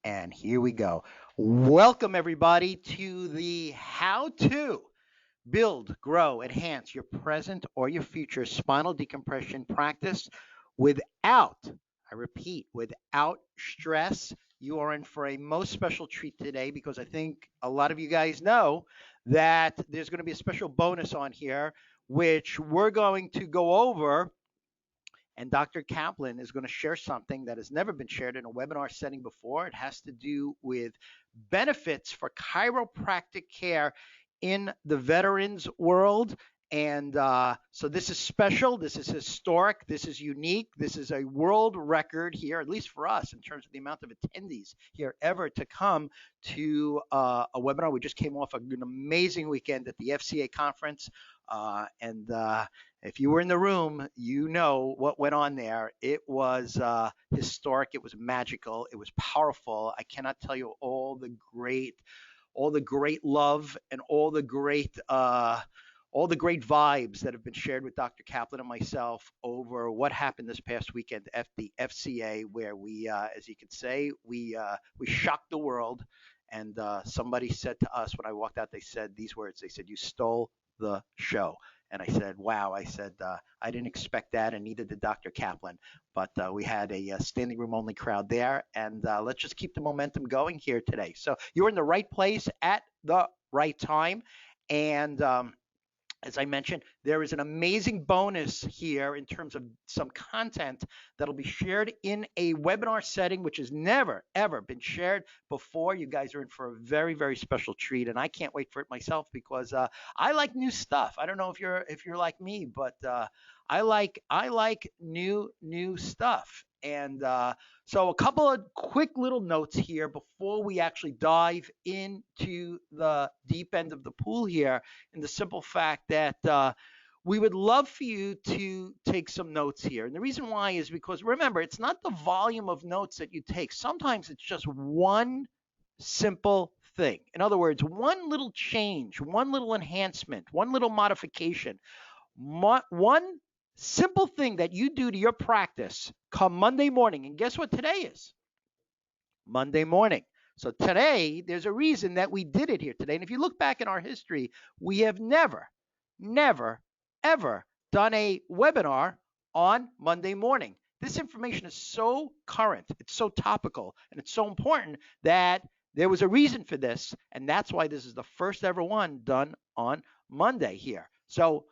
And here we go. Welcome, everybody, to the How to Build, Grow, Enhance Your Present or Your Future Spinal Decompression Practice without, I repeat, without stress. You are in for a most special treat today because I think a lot of you guys know that there's going to be a special bonus on here, which we're going to go over, and Dr. Kaplan is going to share something that has never been shared in a webinar setting before. It has to do with benefits for chiropractic care in the veterans world. And so this is special. This is historic. This is unique. This is a world record here, at least for us, in terms of the amount of attendees here ever to come to a webinar. We just came off an amazing weekend at the FCA conference. And if you were in the room, you know what went on there. It was historic. It was magical. It was powerful. I cannot tell you all the great love and all the great vibes that have been shared with Dr. Kaplan and myself over what happened this past weekend at the FCA, where we, as you can say, we shocked the world. And somebody said to us when I walked out, they said these words. They said, "You stole the show." And I said, wow. I said, I didn't expect that, and neither did Dr. Kaplan. But we had a standing room only crowd there. And let's just keep the momentum going here today. So you're in the right place at the right time. And as I mentioned, there is an amazing bonus here in terms of some content that'll be shared in a webinar setting, which has never, ever been shared before. You guys are in for a very, very special treat, and I can't wait for it myself because I like new stuff. I don't know if you're like me, but I like new stuff. And so a couple of quick little notes here before we actually dive into the deep end of the pool here, in the simple fact that we would love for you to take some notes here. And the reason why is because, remember, it's not the volume of notes that you take. Sometimes it's just one simple thing. In other words, one little change, one little enhancement, one little modification, one simple thing that you do to your practice come Monday morning. And guess what today is? Monday morning. So today, there's a reason that we did it here today. And if you look back in our history, we have never, ever done a webinar on Monday morning. This information is so current, it's so topical, and it's so important that there was a reason for this. And that's why this is the first ever one done on Monday here. So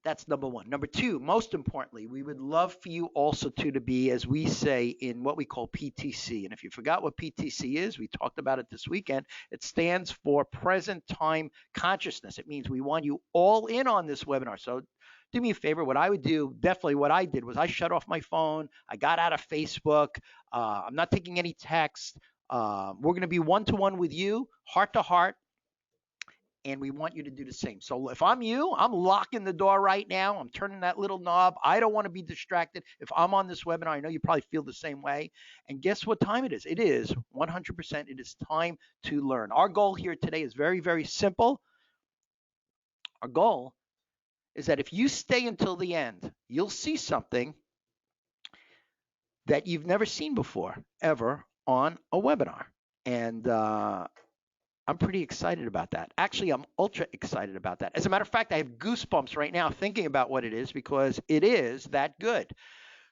that's number one. Number two, most importantly, we would love for you also to be, as we say, in what we call PTC. And if you forgot what PTC is, we talked about it this weekend. It stands for Present Time Consciousness. It means we want you all in on this webinar. So do me a favor. What I would do, definitely what I did, was I shut off my phone. I got out of Facebook. I'm not taking any text. We're going to be one-to-one with you, heart to heart. And we want you to do the same. So if I'm you, I'm locking the door right now. I'm turning that little knob. I don't want to be distracted. If I'm on this webinar, I know you probably feel the same way. And guess what time it is? It is 100%. It is time to learn. Our goal here today is very, very simple. Our goal is that if you stay until the end, you'll see something that you've never seen before, ever, on a webinar. And I'm pretty excited about that. Actually, I'm ultra excited about that. As a matter of fact, I have goosebumps right now thinking about what it is because it is that good.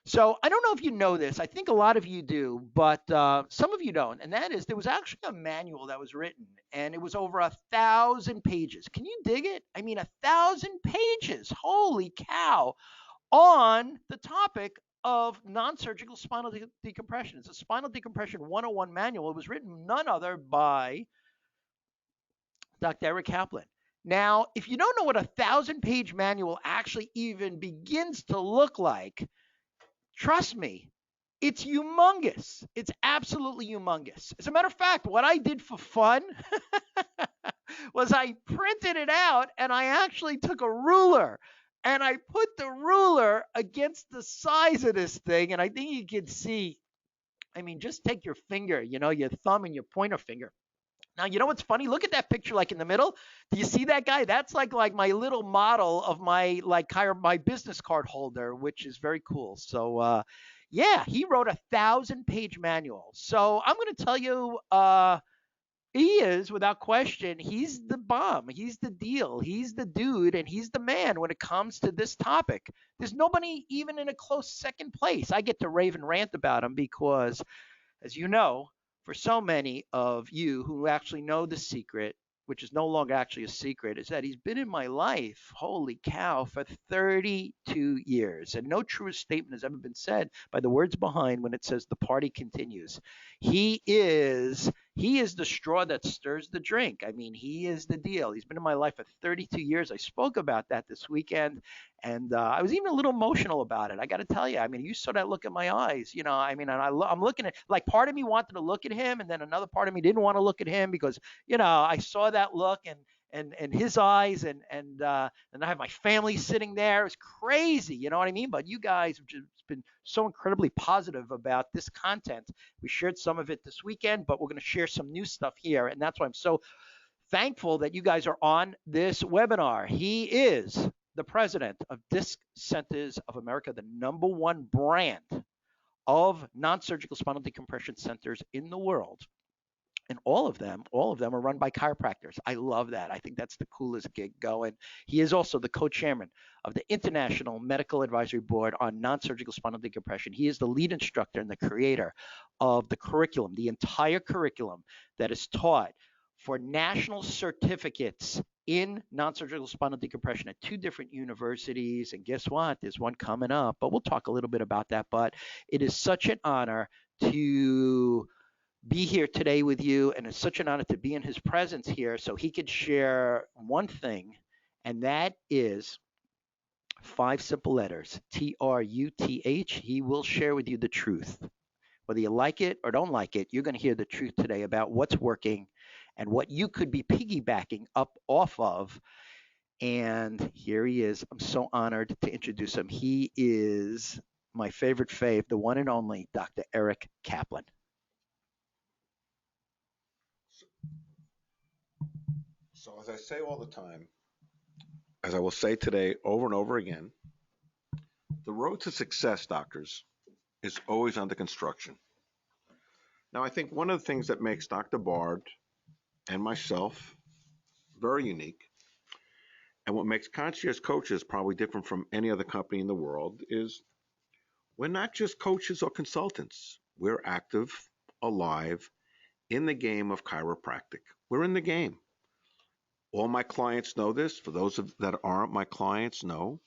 So I don't know if you know this. I think a lot of you do, but some of you don't. And that is, there was actually a manual that was written, and it was over 1,000 pages. Can you dig it? I mean, 1,000 pages. Holy cow. On the topic of non-surgical spinal decompression. It's a Spinal Decompression 101 manual. It was written none other by Dr. Eric Kaplan. Now, if you don't know what a 1,000-page manual actually even begins to look like, trust me, it's humongous. It's absolutely humongous. As a matter of fact, what I did for fun was I printed it out, and I actually took a ruler, and I put the ruler against the size of this thing, and I think you can see, I mean, just take your finger, your thumb and your pointer finger. Now, you know what's funny? Look at that picture, like in the middle. Do you see that guy? That's like my little model of my business card holder, which is very cool. So Yeah, he wrote a 1,000-page manual. So I'm going to tell you, he is, without question, he's the bomb. He's the deal. He's the dude, and he's the man when it comes to this topic. There's nobody even in a close second place. I get to rave and rant about him because, as you know, for so many of you who actually know the secret, which is no longer actually a secret, is that he's been in my life, holy cow, for 32 years. And no truer statement has ever been said by the words behind when it says the party continues. He is the straw that stirs the drink. I mean, he is the deal. He's been in my life for 32 years. I spoke about that this weekend, and I was even a little emotional about it. I got to tell you. I mean, you saw that look in my eyes. I mean, and I'm looking at, like, part of me wanted to look at him, and then another part of me didn't want to look at him because I saw that look and his eyes, and I have my family sitting there. It's crazy, you know what I mean? But you guys have just been so incredibly positive about this content. We shared some of it this weekend, but we're going to share some new stuff here, and that's why I'm so thankful that you guys are on this webinar. He is the president of Disc Centers of America, the #1 brand of non-surgical spinal decompression centers in the world. And all of them are run by chiropractors. I love that. I think that's the coolest gig going. He is also the co-chairman of the International Medical Advisory Board on Non-Surgical Spinal Decompression. He is the lead instructor and the creator of the curriculum, the entire curriculum that is taught for national certificates in non-surgical spinal decompression at 2 different universities. And guess what? There's one coming up, but we'll talk a little bit about that. But it is such an honor to be here today with you, and it's such an honor to be in his presence here so he could share one thing, and that is 5 simple letters, TRUTH. He will share with you the truth. Whether you like it or don't like it, you're going to hear the truth today about what's working and what you could be piggybacking up off of. And here he is. I'm so honored to introduce him. He is my favorite fave, the one and only Dr. Eric Kaplan. So as I say all the time, as I will say today over and over again, the road to success, doctors, is always under construction. Now, I think one of the things that makes Dr. Bard and myself very unique, and what makes Concierge Coaches probably different from any other company in the world, is we're not just coaches or consultants. We're active, alive, in the game of chiropractic. We're in the game. All my clients know this. For those that aren't my clients, know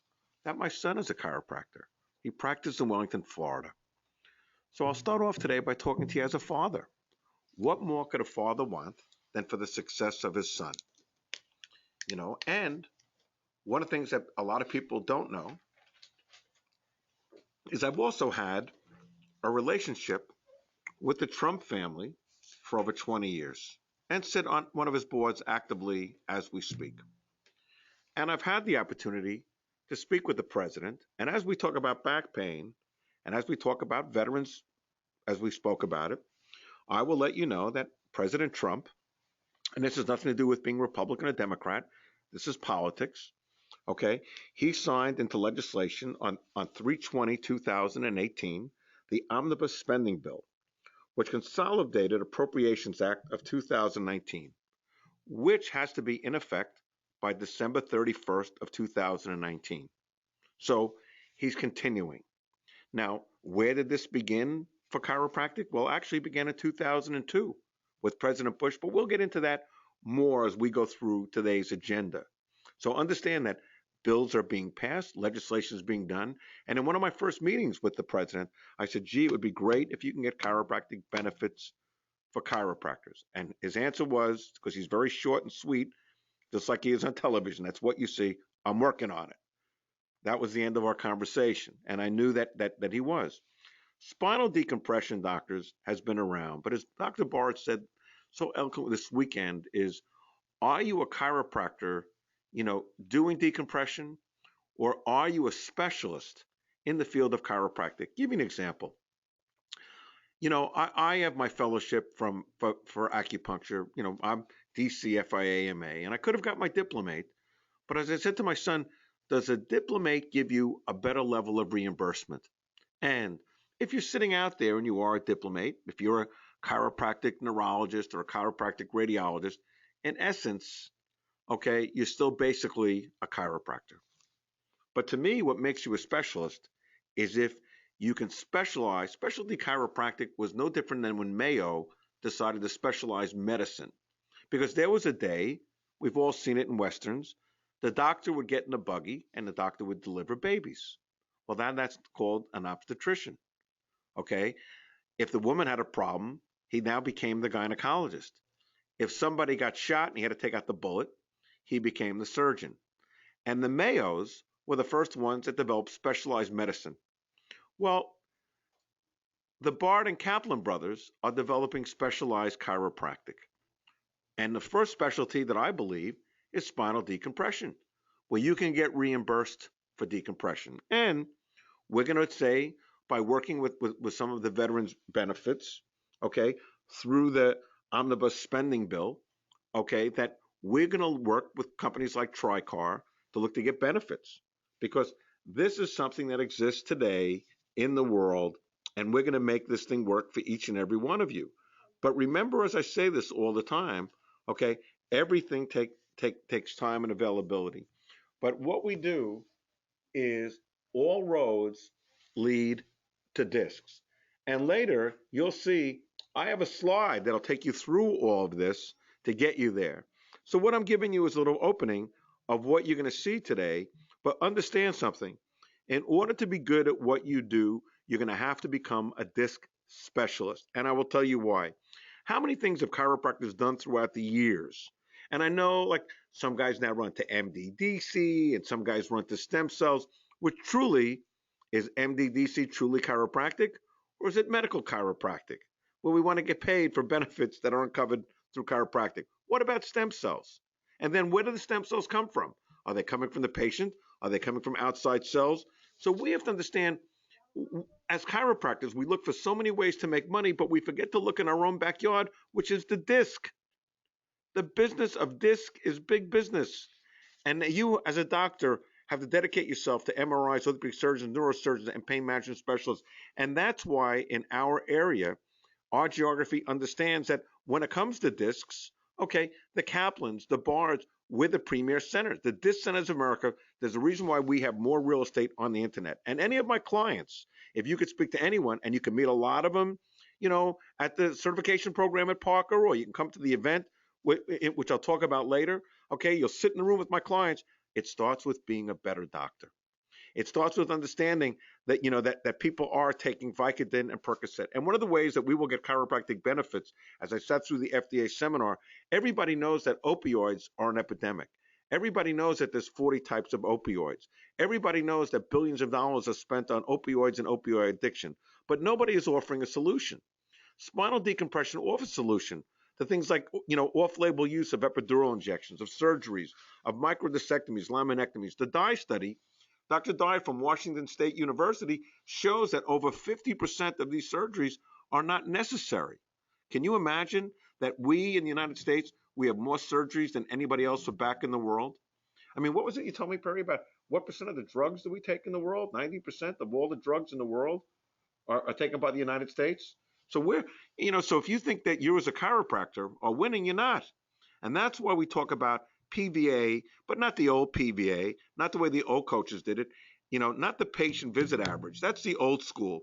that my son is a chiropractor. He practices in Wellington, Florida. So I'll start off today by talking to you as a father. What more could a father want than for the success of his son? And one of the things that a lot of people don't know is I've also had a relationship with the Trump family for over 20 years and sit on one of his boards actively as we speak. And I've had the opportunity to speak with the president. And as we talk about back pain, and as we talk about veterans, as we spoke about it, I will let you know that President Trump, and this has nothing to do with being Republican or Democrat, this is politics, okay? He signed into legislation on 3/20/2018, the Omnibus Spending Bill, which consolidated Appropriations Act of 2019, which has to be in effect by December 31st of 2019. So he's continuing. Now, where did this begin for chiropractic? Well, actually began in 2002 with President Bush, but we'll get into that more as we go through today's agenda. So understand that bills are being passed, legislation is being done. And in one of my first meetings with the president, I said, gee, it would be great if you can get chiropractic benefits for chiropractors. And his answer was, because he's very short and sweet, just like he is on television, that's what you see, I'm working on it. That was the end of our conversation. And I knew that he was. Spinal decompression, doctors, has been around. But as Dr. Bard said so eloquently this weekend is, are you a chiropractor doing decompression, or are you a specialist in the field of chiropractic? Give you an example. I have my fellowship for acupuncture. I'm DCFIAMA, and I could have got my diplomate. But as I said to my son, does a diplomate give you a better level of reimbursement? And if you're sitting out there and you are a diplomate, if you're a chiropractic neurologist or a chiropractic radiologist, in essence, okay, you're still basically a chiropractor. But to me, what makes you a specialist is if you can specialize. Specialty chiropractic was no different than when Mayo decided to specialize medicine. Because there was a day, we've all seen it in Westerns, the doctor would get in a buggy and the doctor would deliver babies. Well, that's called an obstetrician. Okay. If the woman had a problem, he now became the gynecologist. If somebody got shot and he had to take out the bullet, he became the surgeon. And the Mayos were the first ones that developed specialized medicine. Well, the Bard and Kaplan brothers are developing specialized chiropractic. And the first specialty that I believe is spinal decompression, where you can get reimbursed for decompression. And we're going to say by working with some of the veterans benefits, okay, through the omnibus spending bill, okay, that we're going to work with companies like TriCar to look to get benefits, because this is something that exists today in the world, and we're going to make this thing work for each and every one of you. But remember, as I say this all the time, okay, everything takes time and availability. But what we do is all roads lead to discs. And later, you'll see I have a slide that'll take you through all of this to get you there. So what I'm giving you is a little opening of what you're going to see today, but understand something. In order to be good at what you do, you're going to have to become a disc specialist. And I will tell you why. How many things have chiropractors done throughout the years? And I know, like, some guys now run to MDDC and some guys run to stem cells, which truly is MDDC truly chiropractic, or is it medical chiropractic, where we want to get paid for benefits that aren't covered through chiropractic? What about stem cells? And then where do the stem cells come from? Are they coming from the patient? Are they coming from outside cells? So we have to understand, as chiropractors, we look for so many ways to make money, but we forget to look in our own backyard, which is the disc. The business of disc is big business. And you, as a doctor, have to dedicate yourself to MRIs, orthopedic surgeons, neurosurgeons, and pain management specialists. And that's why in our area, our geography understands that when it comes to discs, okay, the Kaplans, the Bards, we're the premier centers. The Disc Centers of America, there's a reason why we have more real estate on the internet. And any of my clients, if you could speak to anyone, and you can meet a lot of them, you know, at the certification program at Parker, or you can come to the event, which I'll talk about later, okay, you'll sit in the room with my clients. It starts with being a better doctor. It starts with understanding that, you know, that people are taking Vicodin and Percocet. And one of the ways that we will get chiropractic benefits, as I sat through the FDA seminar, everybody knows that opioids are an epidemic. Everybody knows that there's 40 types of opioids. Everybody knows that billions of dollars are spent on opioids and opioid addiction. But nobody is offering a solution. Spinal decompression offers a solution to things like, you know, off-label use of epidural injections, of surgeries, of microdiscectomies, laminectomies. The Dye study, Dr. Dye from Washington State University, shows that over 50% of these surgeries are not necessary. Can you imagine that we in the United States, we have more surgeries than anybody else back in the world? I mean, what was it you told me, Perry, about what percent of the drugs do we take in the world? 90% of all the drugs in the world are taken by the United States. So we're, you know, so if you think that you as a chiropractor are winning, you're not. And that's why we talk about P.V.A, but not the old P.V.A, not the way the old coaches did it, you know, not the patient visit average. That's the old school.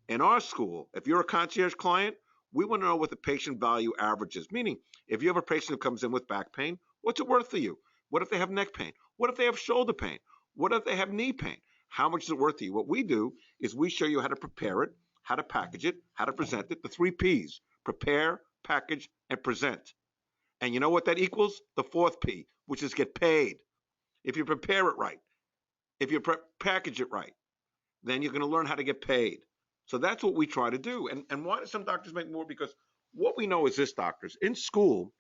In our school, if you're a concierge client, we want to know what the patient value average is. Meaning, if you have a patient who comes in with back pain, what's it worth for you? What if they have neck pain? What if they have shoulder pain? What if they have knee pain? How much is it worth to you? What we do is we show you how to prepare it, how to package it, how to present it, the 3 Ps: prepare, package, and present. And you know what that equals? The 4th P, which is get paid. If you prepare it right, if you package it right, then you're going to learn how to get paid. So that's what we try to do. And why do some doctors make more? Because what we know is this, doctors, in school,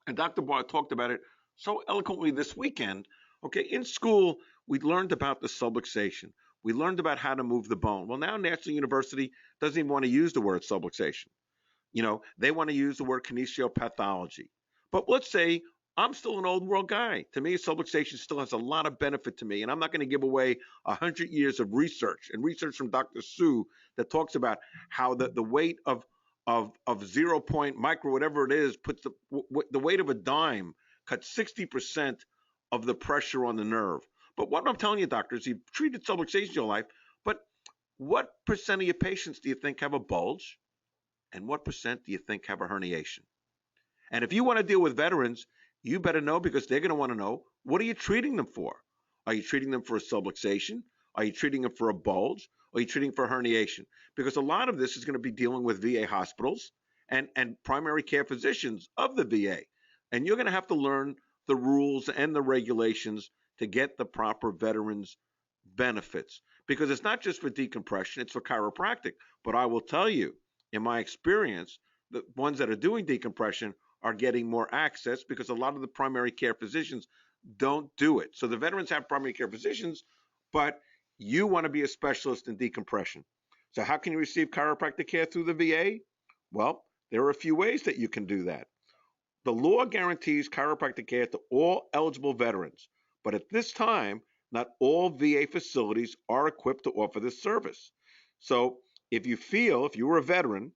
and Dr. Barr talked about it so eloquently this weekend, okay, in school, we learned about the subluxation. We learned about how to move the bone. Well, now National University doesn't even want to use the word subluxation. You know, they want to use the word kinesiopathology. But let's say I'm still an old world guy. To me, subluxation still has a lot of benefit to me, and I'm not going to give away 100 years of research and research from Dr. Sue that talks about how the weight of 0 point micro whatever it is puts the weight of a dime cuts 60% of the pressure on the nerve. But what I'm telling you, doctors, you've treated subluxation your life, but what percent of your patients do you think have a bulge, and what percent do you think have a herniation? And if you want to deal with veterans, you better know, because they're going to want to know, what are you treating them for? Are you treating them for a subluxation? Are you treating them for a bulge? Or are you treating for herniation? Because a lot of this is going to be dealing with VA hospitals and primary care physicians of the VA. And you're going to have to learn the rules and the regulations to get the proper veterans benefits. Because it's not just for decompression, it's for chiropractic. But I will tell you, in my experience, the ones that are doing decompression are getting more access because a lot of the primary care physicians don't do it. So the veterans have primary care physicians, but you want to be a specialist in decompression. So how can you receive chiropractic care through the VA? Well, there are a few ways that you can do that. The law guarantees chiropractic care to all eligible veterans, but at this time, not all VA facilities are equipped to offer this service. So if you were a veteran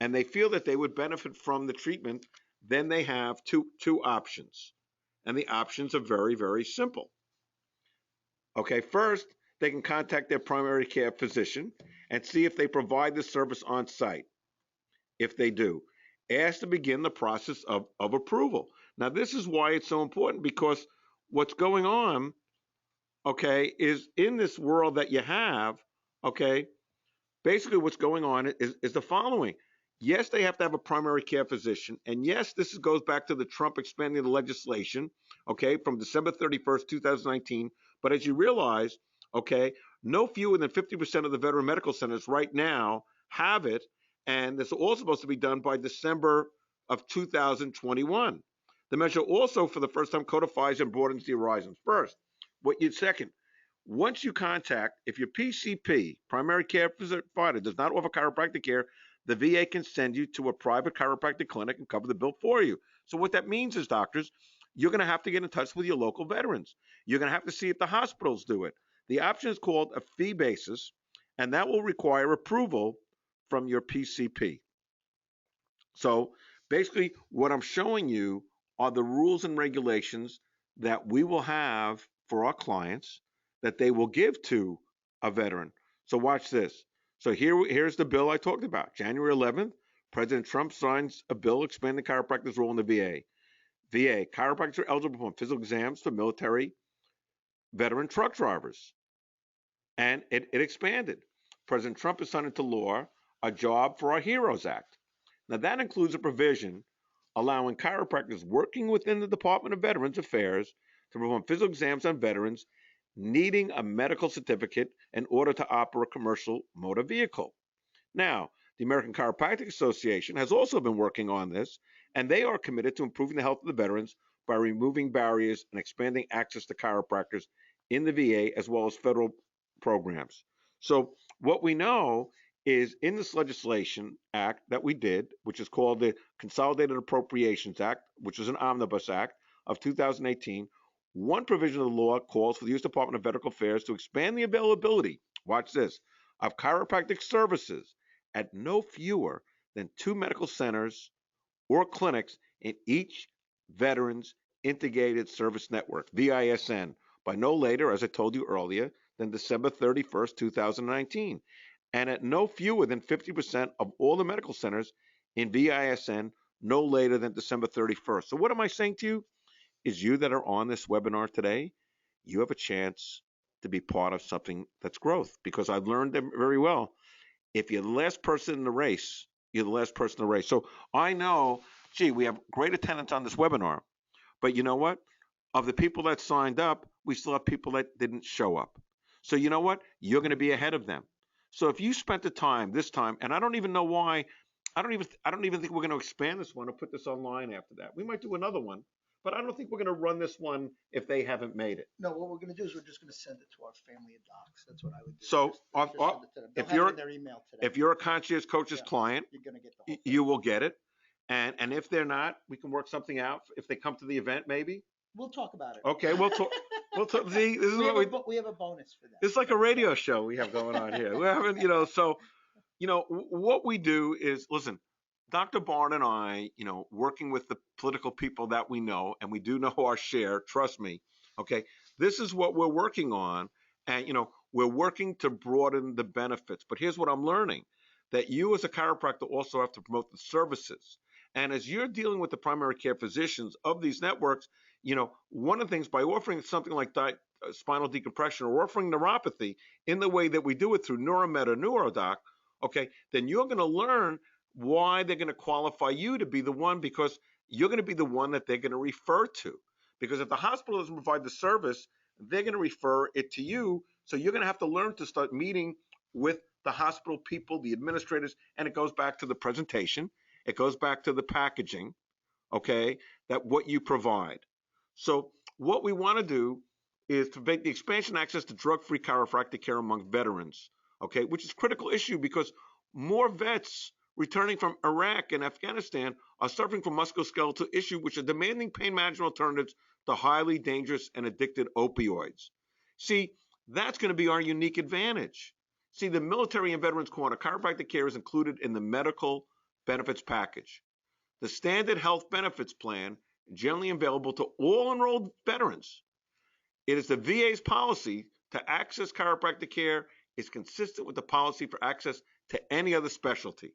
and they feel that they would benefit from the treatment, then they have two options. And the options are very, very simple. Okay, first, they can contact their primary care physician and see if they provide the service on site. If they do, ask to begin the process of approval. Now, this is why it's so important, because what's going on, okay, is in this world that you have, okay, basically what's going on is the following. Yes, they have to have a primary care physician. And yes, this goes back to the Trump expanding the legislation, okay, from December 31st, 2019. But as you realize, okay, no fewer than 50% of the veteran medical centers right now have it. And this is all supposed to be done by December of 2021. The measure also, for the first time, codifies and broadens the horizons. First, second, once you contact, if your PCP, primary care provider, does not offer chiropractic care, the VA can send you to a private chiropractic clinic and cover the bill for you. So what that means is, doctors, you're going to have to get in touch with your local veterans. You're going to have to see if the hospitals do it. The option is called a fee basis, and that will require approval from your PCP. So basically, what I'm showing you are the rules and regulations that we will have for our clients that they will give to a veteran. So watch this. So here's the bill I talked about. January 11th, President Trump signs a bill expanding chiropractors' role in the VA. VA, chiropractors are eligible for physical exams for military veteran truck drivers. And it expanded. President Trump has signed into law a Job for Our Heroes Act. Now, that includes a provision allowing chiropractors working within the Department of Veterans Affairs to perform physical exams on veterans needing a medical certificate in order to operate a commercial motor vehicle. Now, the American Chiropractic Association has also been working on this, and they are committed to improving the health of the veterans by removing barriers and expanding access to chiropractors in the VA as well as federal programs. So, what we know is in this legislation act that we did, which is called the Consolidated Appropriations Act, which is an omnibus act of 2018, one provision of the law calls for the U.S. Department of Veterans Affairs to expand the availability, watch this, of chiropractic services at no fewer than 2 medical centers or clinics in each Veterans Integrated Service Network, VISN, by no later, as I told you earlier, than December 31st, 2019, and at no fewer than 50% of all the medical centers in VISN no later than December 31st. So what am I saying to you? Is you that are on this webinar today, you have a chance to be part of something that's growth, because I've learned them very well. If you're the last person in the race, you're the last person in the race. So I know, gee, we have great attendance on this webinar, but you know what? Of the people that signed up, we still have people that didn't show up. So you know what? You're going to be ahead of them. So if you spent the time this time, and I don't even know why, I don't even think we're going to expand this one or put this online after that. We might do another one, but I don't think we're going to run this one if they haven't made it. No, what we're going to do is we're just going to send it to our family of docs. That's what I would do. So Just send it to them. They'll if have it you're in their email today. If you're a concierge coach's Yeah. client, You're going to get the whole thing. you will get it. And if they're not, we can work something out. If they come to the event, maybe. We'll talk about it. Okay, we'll talk. We'll talk. See, this is we have a bonus for that. It's like a radio show we have going on here. We're having, so what we do is, listen, Dr. Barn and I, working with the political people that we know, and we do know our share, trust me, okay, this is what we're working on, and, we're working to broaden the benefits. But here's what I'm learning, that you as a chiropractor also have to promote the services. And as you're dealing with the primary care physicians of these networks, one of the things, by offering something like spinal decompression or offering neuropathy in the way that we do it through Neuromed or NeuroDoc, okay, then you're going to learn why they're going to qualify you to be the one, because you're going to be the one that they're going to refer to. Because if the hospital doesn't provide the service, they're going to refer it to you. So you're going to have to learn to start meeting with the hospital people, the administrators, and it goes back to the presentation. It goes back to the packaging, okay, that what you provide. So what we want to do is to make the expansion access to drug-free chiropractic care among veterans, okay, which is a critical issue because more vets returning from Iraq and Afghanistan are suffering from musculoskeletal issues which are demanding pain management alternatives to highly dangerous and addicted opioids. See, that's going to be our unique advantage. See, the Military and Veterans Corner chiropractic care is included in the medical benefits package. The standard health benefits plan, generally available to all enrolled veterans. It is the VA's policy to access chiropractic care is consistent with the policy for access to any other specialty.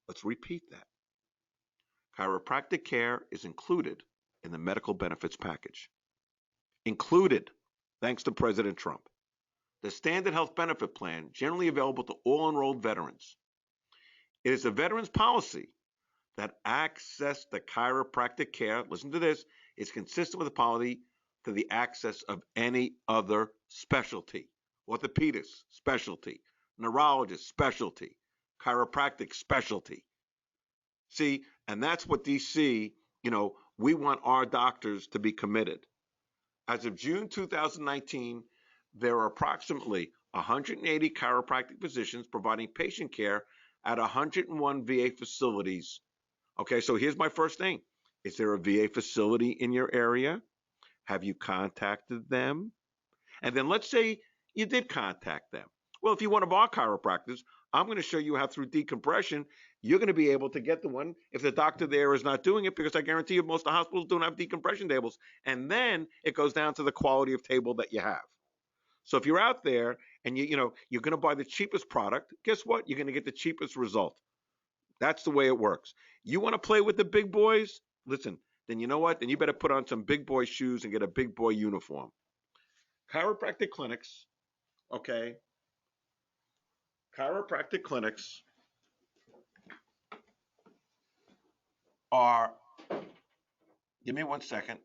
Let's repeat that. Chiropractic care is included in the medical benefits package. Included, thanks to President Trump. The standard health benefit plan, generally available to all enrolled veterans. It is a veteran's policy that access to chiropractic care, listen to this, is consistent with the policy for the access of any other specialty. Orthopedist specialty, neurologist specialty, chiropractic specialty. See, and that's what DC, we want our doctors to be committed. As of June 2019, there are approximately 180 chiropractic physicians providing patient care at 101 VA facilities. Okay, so here's my first thing. Is there a VA facility in your area? Have you contacted them? And then let's say you did contact them. Well, if you're one of our chiropractors, I'm going to show you how through decompression, you're going to be able to get the one if the doctor there is not doing it, because I guarantee you most of the hospitals don't have decompression tables. And then it goes down to the quality of table that you have. So if you're out there and you're going to buy the cheapest product, guess what? You're going to get the cheapest result. That's the way it works. You want to play with the big boys? Listen, then you know what? Then you better put on some big boy shoes and get a big boy uniform. Chiropractic clinics, okay? Chiropractic clinics are, give me 1 second,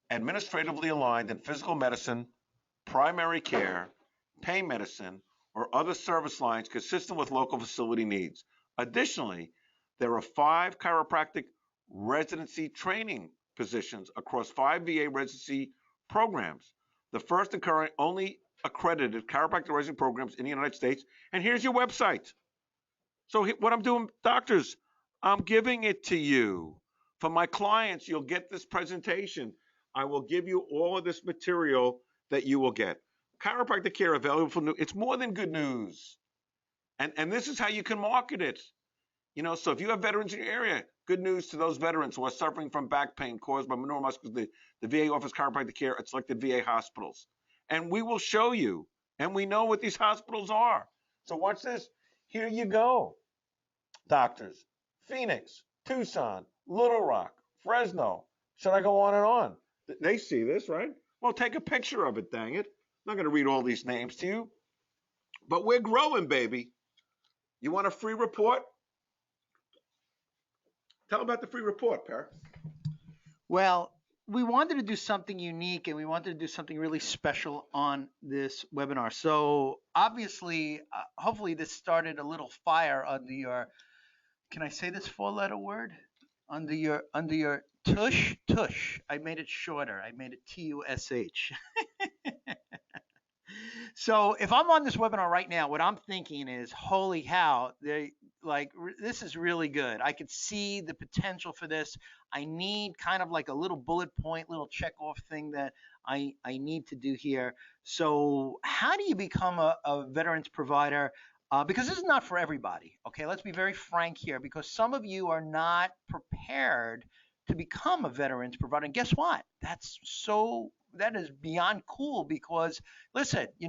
administratively aligned in physical medicine, primary care, pain medicine, or other service lines consistent with local facility needs. Additionally, there are 5 chiropractic residency training positions across 5 VA residency programs, the first and current only accredited chiropractic residency programs in the United States. And here's your website. So what I'm doing, doctors, I'm giving it to you. For my clients, you'll get this presentation. I will give you all of this material that you will get. Chiropractic care available for new. It's more than good news. And this is how you can market it. So if you have veterans in your area, good news to those veterans who are suffering from back pain caused by neuromuscular. The VA offers chiropractic care at selected VA hospitals. And we will show you. And we know what these hospitals are. So watch this. Here you go. Doctors. Phoenix, Tucson, Little Rock, Fresno. Should I go on and on? They see this, right? Well, take a picture of it, dang it. I'm not going to read all these names to you. But we're growing, baby. You want a free report? Tell about the free report, Per. Well, we wanted to do something unique and we wanted to do something really special on this webinar. So obviously, hopefully this started a little fire under your, can I say this 4-letter word? Under your tush. I made it shorter. I made it TUSH. So if I'm on this webinar right now, what I'm thinking is, holy cow, this is really good. I could see the potential for this. I need kind of like a little bullet point, little check off thing that I need to do here. So how do you become a veterans provider? Because this is not for everybody. Okay, let's be very frank here, because some of you are not prepared to become a veterans provider. And guess what? That is beyond cool, because listen, you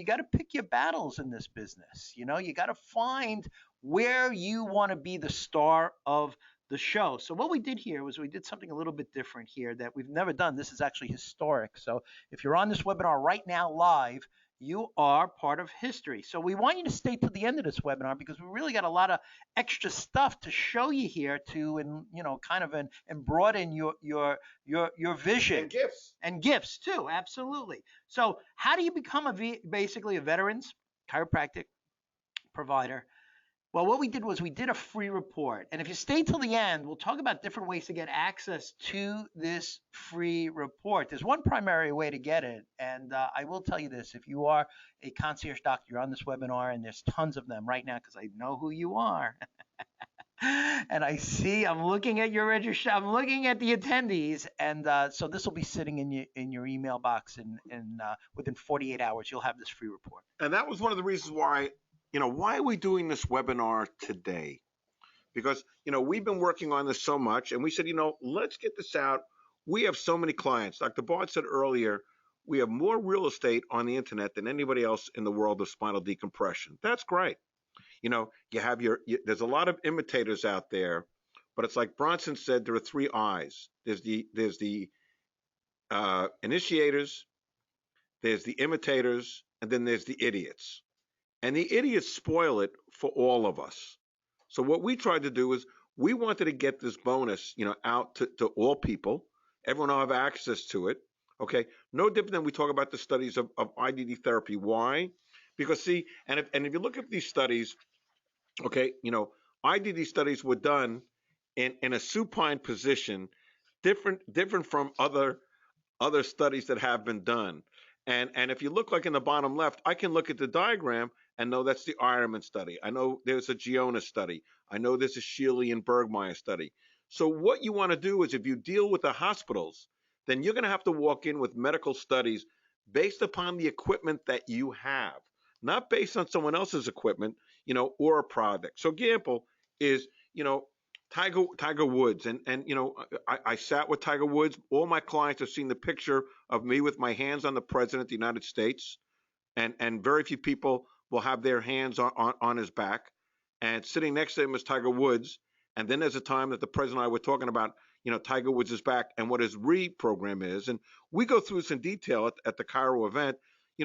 got to pick your battles in this business. You got to find where you want to be the star of the show. So what we did here was we did something a little bit different here that we've never done. This is actually historic. So if you're on this webinar right now live, you are part of history. So we want you to stay to the end of this webinar, because we really got a lot of extra stuff to show you here and broaden your vision And gifts. gifts too. Absolutely. So how do you become basically a veterans chiropractic provider? Well, what we did was we did a free report. And if you stay till the end, we'll talk about different ways to get access to this free report. There's one primary way to get it. And I will tell you this, if you are a concierge doctor, you're on this webinar, and there's tons of them right now because I know who you are. And I'm looking at your registration, I'm looking at the attendees. And so this will be sitting in your email box. And within 48 hours, you'll have this free report. And that was one of the reasons why are we doing this webinar today? Because, we've been working on this so much, and we said, let's get this out. We have so many clients. Dr. Bard said earlier, we have more real estate on the internet than anybody else in the world of spinal decompression. That's great. You have there's a lot of imitators out there, but it's like Bronson said, there are three I's. There's the initiators, there's the imitators, and then there's the idiots. And the idiots spoil it for all of us. So what we tried to do is we wanted to get this bonus, out to all people. Everyone will have access to it. Okay. No different than we talk about the studies of IDD therapy. Why? Because see, and if you look at these studies, okay, IDD studies were done in a supine position, different from other studies that have been done. And if you look like in the bottom left, I can look at the diagram and know that's the Ironman study. I know there's a Giona study. I know there's a Shealy and Bergmeyer study. So what you want to do is if you deal with the hospitals, then you're going to have to walk in with medical studies based upon the equipment that you have, not based on someone else's equipment, or a product. So example is, Tiger Woods. And I sat with Tiger Woods. All my clients have seen the picture of me with my hands on the President of the United States. And very few people will have their hands on his back. And sitting next to him is Tiger Woods. And then there's a time that the President and I were talking about, Tiger Woods' back and what his re-program is. And we go through this in detail at the Cairo event.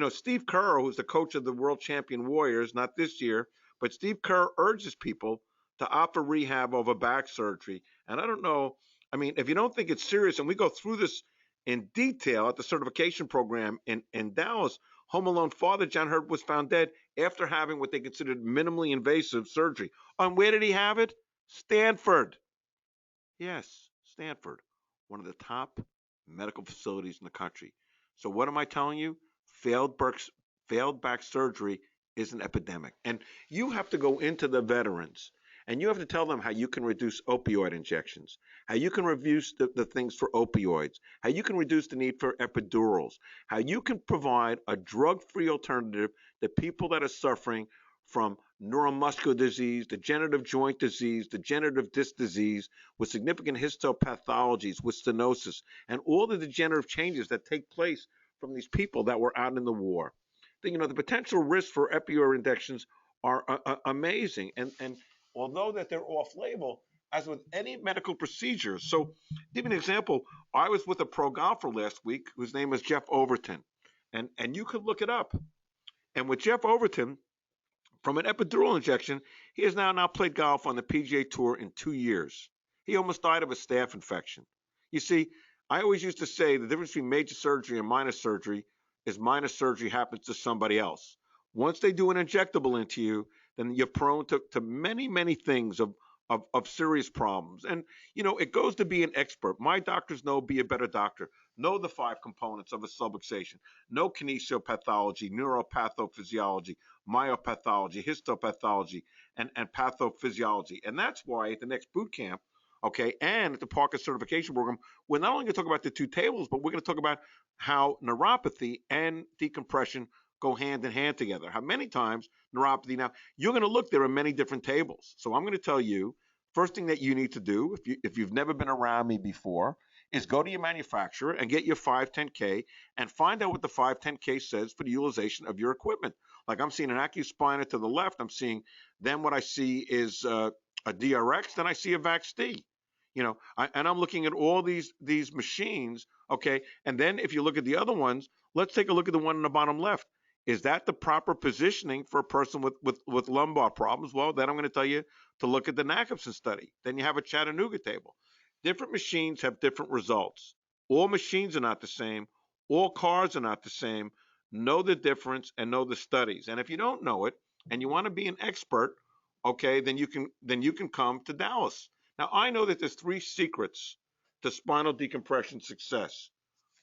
Steve Kerr, who's the coach of the world champion Warriors, not this year, but Steve Kerr urges people to opt for rehab over back surgery. And I don't know, if you don't think it's serious, and we go through this in detail at the certification program in Dallas, Home Alone father John Hurt was found dead after having what they considered minimally invasive surgery. And where did he have it? Stanford. Yes, Stanford, one of the top medical facilities in the country. So what am I telling you? Failed back surgery is an epidemic. And you have to go into the veterans and you have to tell them how you can reduce opioid injections, how you can reduce the things for opioids, how you can reduce the need for epidurals, how you can provide a drug-free alternative to people that are suffering from neuromuscular disease, degenerative joint disease, degenerative disc disease, with significant histopathologies, with stenosis, and all the degenerative changes that take place from these people that were out in the war. The potential risks for opioid injections are amazing. And although that they're off-label, as with any medical procedure. So, give an example. I was with a pro golfer last week whose name is Jeff Overton, and you could look it up. And with Jeff Overton, from an epidural injection, he has now played golf on the PGA Tour in 2 years. He almost died of a staph infection. You see, I always used to say the difference between major surgery and minor surgery is minor surgery happens to somebody else. Once they do an injectable into you, then you're prone to many, many things of of serious problems. And, it goes to be an expert. My doctors know be a better doctor, know the 5 components of a subluxation, know kinesiopathology, neuropathophysiology, myopathology, histopathology, and pathophysiology. And that's why at the next boot camp, okay, and at the Parker certification program, we're not only going to talk about the 2 tables, but we're going to talk about how neuropathy and decompression go hand in hand together. How many times neuropathy, now you're going to look, there are many different tables. So I'm going to tell you, first thing that you need to do, if you've never been around me before, is go to your manufacturer and get your 510K and find out what the 510K says for the utilization of your equipment. Like I'm seeing an AcuSpiner to the left, I'm seeing, then what I see is a DRX, then I see a VaxD. And I'm looking at all these machines, okay? And then if you look at the other ones, let's take a look at the one in the bottom left. Is that the proper positioning for a person with lumbar problems? Well, then I'm going to tell you to look at the Jacobson study. Then you have a Chattanooga table. Different machines have different results. All machines are not the same. All cars are not the same. Know the difference and know the studies. And if you don't know it and you want to be an expert, okay, then you can come to Dallas. Now, I know that there's 3 secrets to spinal decompression success.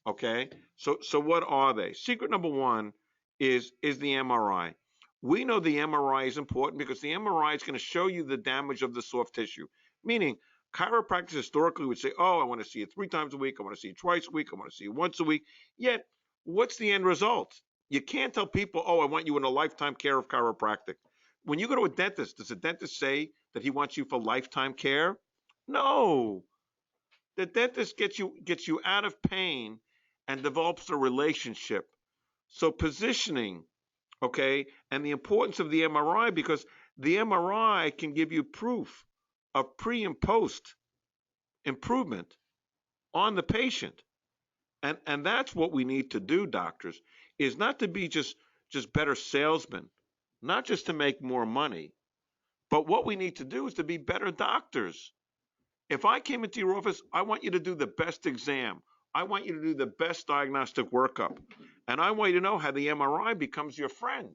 Okay, so what are they? Secret number 1 is the MRI. We know the MRI is important because the MRI is going to show you the damage of the soft tissue. Meaning, chiropractors historically would say, oh, I want to see it 3 times a week, I want to see it twice a week, I want to see it once a week. Yet, what's the end result? You can't tell people, oh, I want you in a lifetime care of chiropractic. When you go to a dentist, does a dentist say that he wants you for lifetime care? No. The dentist gets you out of pain and develops a relationship. So positioning, okay, and the importance of the MRI, because the MRI can give you proof of pre and post improvement on the patient. And that's what we need to do, doctors, is not to be just better salesmen, not just to make more money, but what we need to do is to be better doctors. If I came into your office, I want you to do the best exam. I want you to do the best diagnostic workup. And I want you to know how the MRI becomes your friend.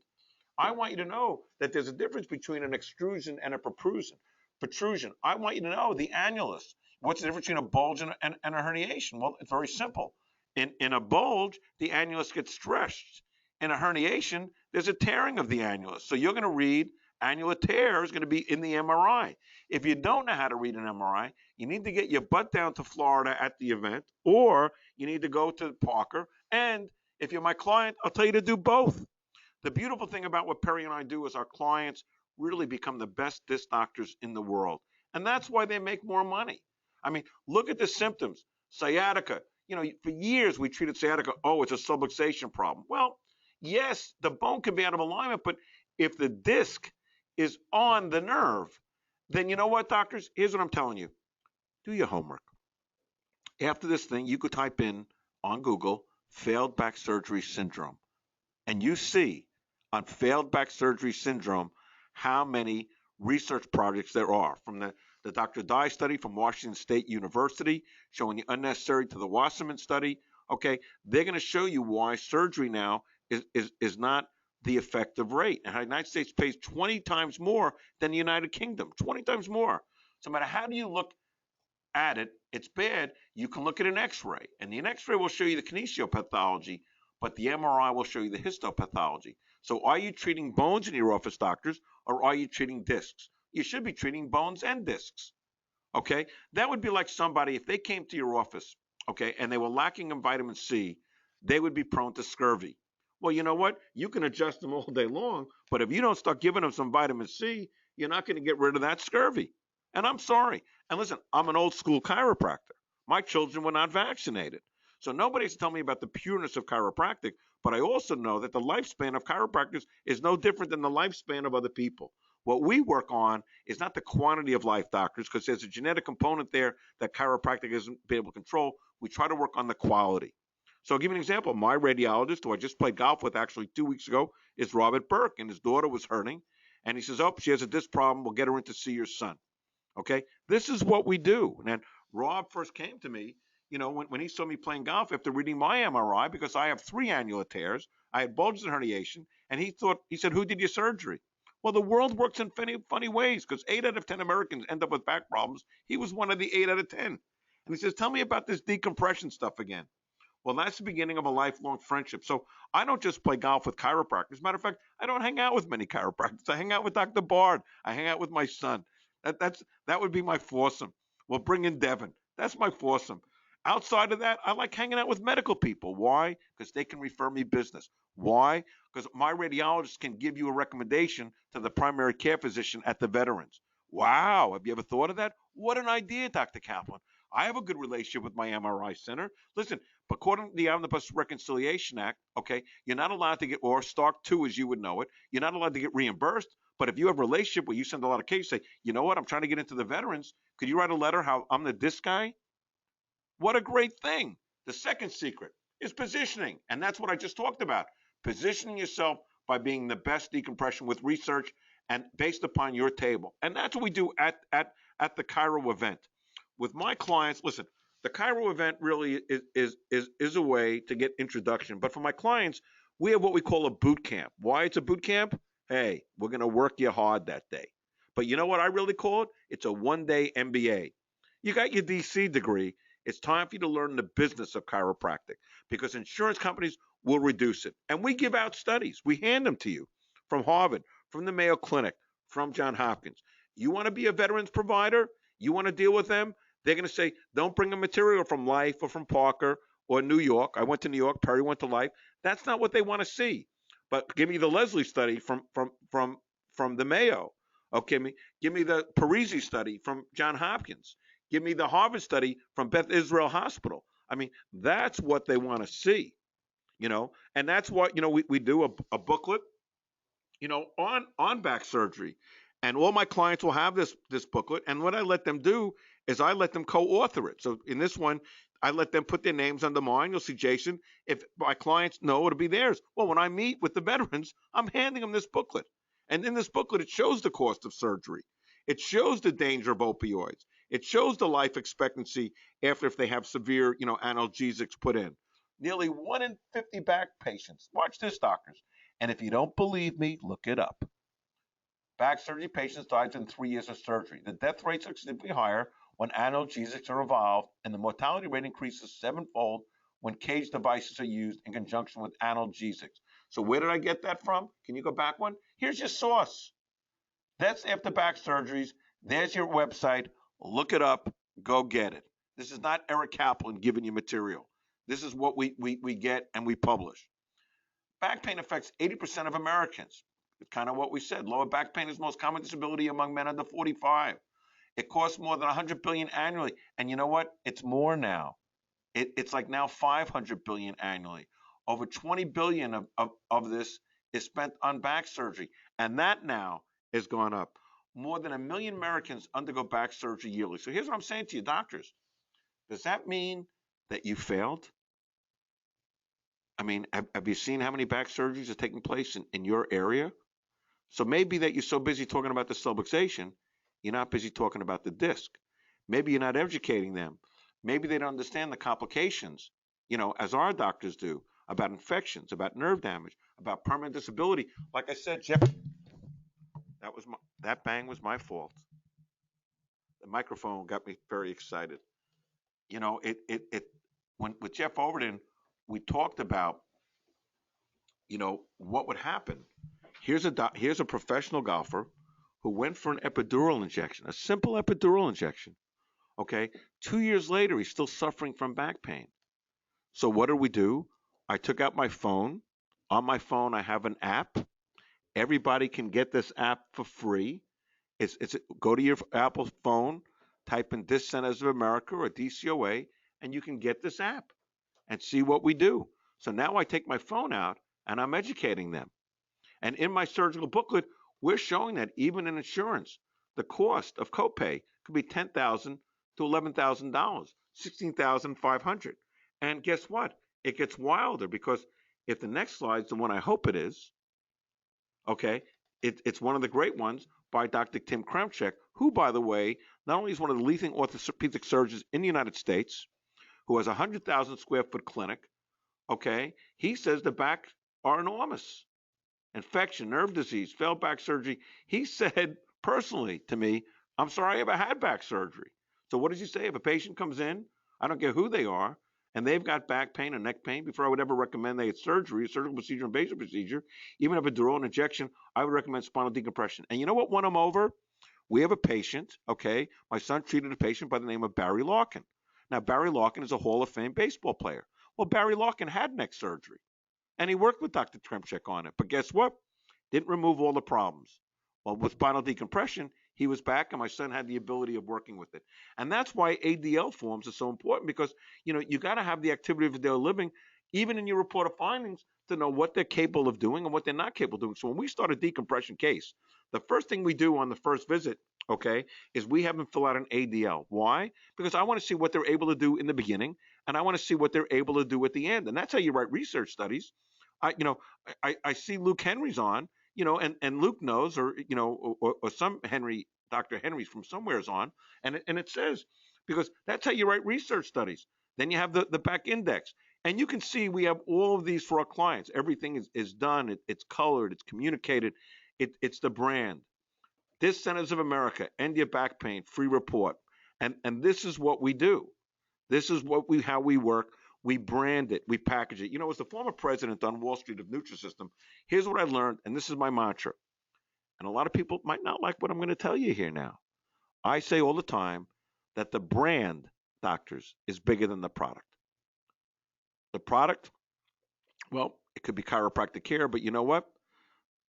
I want you to know that there's a difference between an extrusion and a protrusion. I want you to know the annulus. What's the difference between a bulge and a herniation? Well, it's very simple. In a bulge, the annulus gets stretched. In a herniation, there's a tearing of the annulus. So you're going to read annular tear is going to be in the MRI. If you don't know how to read an MRI, you need to get your butt down to Florida at the event, or you need to go to Parker. And if you're my client, I'll tell you to do both. The beautiful thing about what Perry and I do is our clients really become the best disc doctors in the world. And that's why they make more money. I mean, look at the symptoms. Sciatica. For years we treated sciatica, oh, it's a subluxation problem. Well, yes, the bone can be out of alignment, but if the disc is on the nerve, then you know what, doctors? Here's what I'm telling you. Do your homework. After this thing, you could type in on Google, failed back surgery syndrome. And you see on failed back surgery syndrome how many research projects there are. From the Dr. Dye study from Washington State University, showing the unnecessary to the Wasserman study. Okay, they're going to show you why surgery now is not the effective rate. And the United States pays 20 times more than the United Kingdom, 20 times more. So no matter how do you look at it, it's bad. You can look at an X-ray, and the X-ray will show you the kinesiopathology, but the MRI will show you the histopathology. So are you treating bones in your office, doctors, or are you treating discs? You should be treating bones and discs. Okay, that would be like somebody, if they came to your office, okay, and they were lacking in vitamin C, they would be prone to scurvy. Well, you know what? You can adjust them all day long, but if you don't start giving them some vitamin C, you're not going to get rid of that scurvy. And I'm sorry. And listen, I'm an old school chiropractor. My children were not vaccinated. So nobody's telling me about the pureness of chiropractic, but I also know that the lifespan of chiropractors is no different than the lifespan of other people. What we work on is not the quantity of life, doctors, because there's a genetic component there that chiropractic isn't be able to control. We try to work on the quality. So I'll give you an example. My radiologist, who I just played golf with actually 2 weeks ago, is Robert Burke, and his daughter was hurting. And he says, oh, she has a disc problem. We'll get her in to see your son. Okay, this is what we do. And then Rob first came to me, when he saw me playing golf after reading my MRI, because I have 3 annular tears. I had bulges and herniation. And he said, who did your surgery? Well, the world works in funny ways because 8 out of 10 Americans end up with back problems. He was one of the 8 out of 10. And he says, tell me about this decompression stuff again. Well, that's the beginning of a lifelong friendship. So I don't just play golf with chiropractors. As a matter of fact, I don't hang out with many chiropractors. I hang out with Dr. Bard. I hang out with my son. That would be my foursome. We'll bring in Devin. That's my foursome. Outside of that, I like hanging out with medical people. Why? Because they can refer me business. Why? Because my radiologist can give you a recommendation to the primary care physician at the Veterans. Wow, have you ever thought of that? What an idea, Dr. Kaplan. I have a good relationship with my MRI center. Listen, according to the Omnibus Reconciliation Act, okay, you're not allowed to get, or Stark 2 as you would know it, you're not allowed to get reimbursed. But if you have a relationship where you send a lot of cases, say, you know what, I'm trying to get into the Veterans. Could you write a letter how I'm the disc guy? What a great thing. The second secret is positioning. And that's what I just talked about. Positioning yourself by being the best decompression with research and based upon your table. And that's what we do at the Chiro event. With my clients, listen, the Chiro event really is a way to get introduction. But for my clients, we have what we call a boot camp. Why it's a boot camp? Hey, we're going to work you hard that day. But you know what I really call it? It's a one-day MBA. You got your DC degree. It's time for you to learn the business of chiropractic because insurance companies will reduce it. And we give out studies. We hand them to you from Harvard, from the Mayo Clinic, from Johns Hopkins. You want to be a veterans provider? You want to deal with them? They're going to say, don't bring a material from Life or from Parker or New York. I went to New York. Perry went to Life. That's not what they want to see. But give me the Leslie study from the Mayo. Okay, give me the Parisi study from Johns Hopkins. Give me the Harvard study from Beth Israel Hospital. I mean, that's what they want to see, and that's what, we do a booklet, on back surgery. And all my clients will have this booklet. And what I let them do is I let them co-author it. So in this one, I let them put their names under mine. You'll see Jason. If my clients know, it'll be theirs. Well, when I meet with the veterans, I'm handing them this booklet. And in this booklet, it shows the cost of surgery. It shows the danger of opioids. It shows the life expectancy after if they have severe, analgesics put in. Nearly 1 in 50 back patients. Watch this, doctors. And if you don't believe me, look it up. Back surgery patients died within 3 years of surgery. The death rates are significantly higher when analgesics are involved, and the mortality rate increases 7-fold when cage devices are used in conjunction with analgesics. So where did I get that from? Can you go back one? Here's your source. That's after back surgeries. There's your website. Look it up. Go get it. This is not Eric Kaplan giving you material. This is what we get and we publish. Back pain affects 80% of Americans. It's kind of what we said. Lower back pain is the most common disability among men under 45. It costs more than $100 billion annually. And you know what? It's more now. It's like now $500 billion annually. Over $20 billion of this is spent on back surgery. And that now has gone up. More than 1 million Americans undergo back surgery yearly. So here's what I'm saying to you, doctors. Does that mean that you failed? I mean, have you seen how many back surgeries are taking place in your area? So maybe that you're so busy talking about the subluxation, you're not busy talking about the disc. Maybe you're not educating them. Maybe they don't understand the complications, as our doctors do, about infections, about nerve damage, about permanent disability. Like I said, Jeff, that bang was my fault. The microphone got me very excited. When with Jeff Overton, we talked about, what would happen. Here's a professional golfer who went for an epidural injection, a simple epidural injection. Okay, 2 years later, he's still suffering from back pain. So what did we do? I took out my phone. On my phone, I have an app. Everybody can get this app for free. Go to your Apple phone, type in Disc Centers of America or DCOA, and you can get this app and see what we do. So now I take my phone out and I'm educating them. And in my surgical booklet, we're showing that even in insurance, the cost of copay could be $10,000 to $11,000, $16,500. And guess what? It gets wilder because if the next slide's the one I hope it is, okay, it's one of the great ones by Dr. Tim Kremchek, who, by the way, not only is one of the leading orthopedic surgeons in the United States, who has a 100,000 square foot clinic, okay, he says the back are enormous. infection, nerve disease, failed back surgery. He said personally to me, I'm sorry I ever had back surgery. So what does he say? If a patient comes in, I don't care who they are, and they've got back pain or neck pain, before I would ever recommend they had surgery, a surgical procedure, invasive procedure, even epidural, an injection, I would recommend spinal decompression. And you know what won them over? We have a patient, okay? My son treated a patient by the name of Barry Larkin. Now, Barry Larkin is a Hall of Fame baseball player. Well, Barry Larkin had neck surgery, and he worked with Dr. Tremchek on it. But guess what? Didn't remove all the problems. Well, with spinal decompression, he was back, and my son had the ability of working with it. And that's why ADL forms are so important, because you got to have the activity of daily living, even in your report of findings, to know what they're capable of doing and what they're not capable of doing. So when we start a decompression case, the first thing we do on the first visit, okay, is we have them fill out an ADL. Why? Because I want to see what they're able to do in the beginning, and I want to see what they're able to do at the end. And that's how you write research studies. I see Luke Henry's on, and Luke knows, or some Dr. Henry's from somewhere is on, and it says, because that's how you write research studies. Then you have the back index, and you can see we have all of these for our clients. Everything is done. It's colored. It's communicated. It's the brand. This Centers of America, end your back pain, free report, and this is what we do. This is how we work. We brand it, we package it. As the former president on Wall Street of Nutrisystem, here's what I learned, and this is my mantra. And a lot of people might not like what I'm going to tell you here now. I say all the time that the brand, doctors, is bigger than the product. The product, well, it could be chiropractic care, but you know what?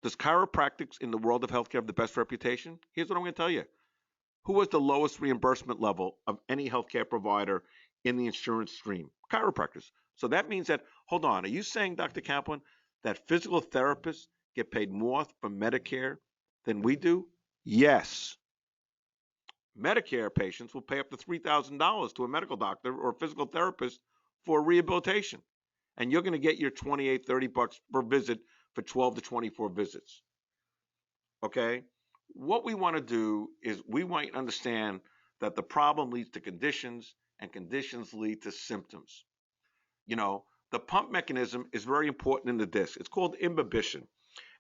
Does chiropractics in the world of healthcare have the best reputation? Here's what I'm going to tell you. Who has the lowest reimbursement level of any healthcare provider in the insurance stream? Chiropractors. So that means that, hold on, are you saying, Dr. Kaplan, that physical therapists get paid more from Medicare than we do? Yes. Medicare patients will pay up to $3,000 to a medical doctor or a physical therapist for rehabilitation. And you're going to get your $28, $30 per visit for 12 to 24 visits. Okay? What we want to do is we want to understand that the problem leads to conditions, and conditions lead to symptoms. The pump mechanism is very important in the disc. It's called imbibition.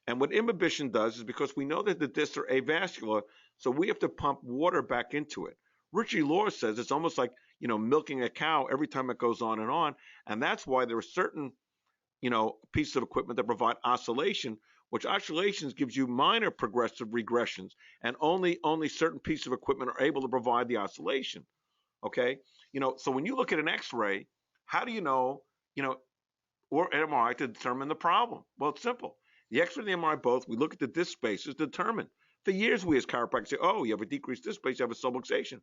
And what imbibition does is, because we know that the discs are avascular, so we have to pump water back into it. Richie Law says it's almost like, milking a cow every time it goes on. And that's why there are certain, pieces of equipment that provide oscillation, which oscillations gives you minor progressive regressions, and only certain pieces of equipment are able to provide the oscillation. Okay? So when you look at an X-ray, how do you know, or an MRI to determine the problem? Well, it's simple. The X-ray and the MRI both, we look at the disc spaces to determine. For years, we as chiropractors say, oh, you have a decreased disc space, you have a subluxation.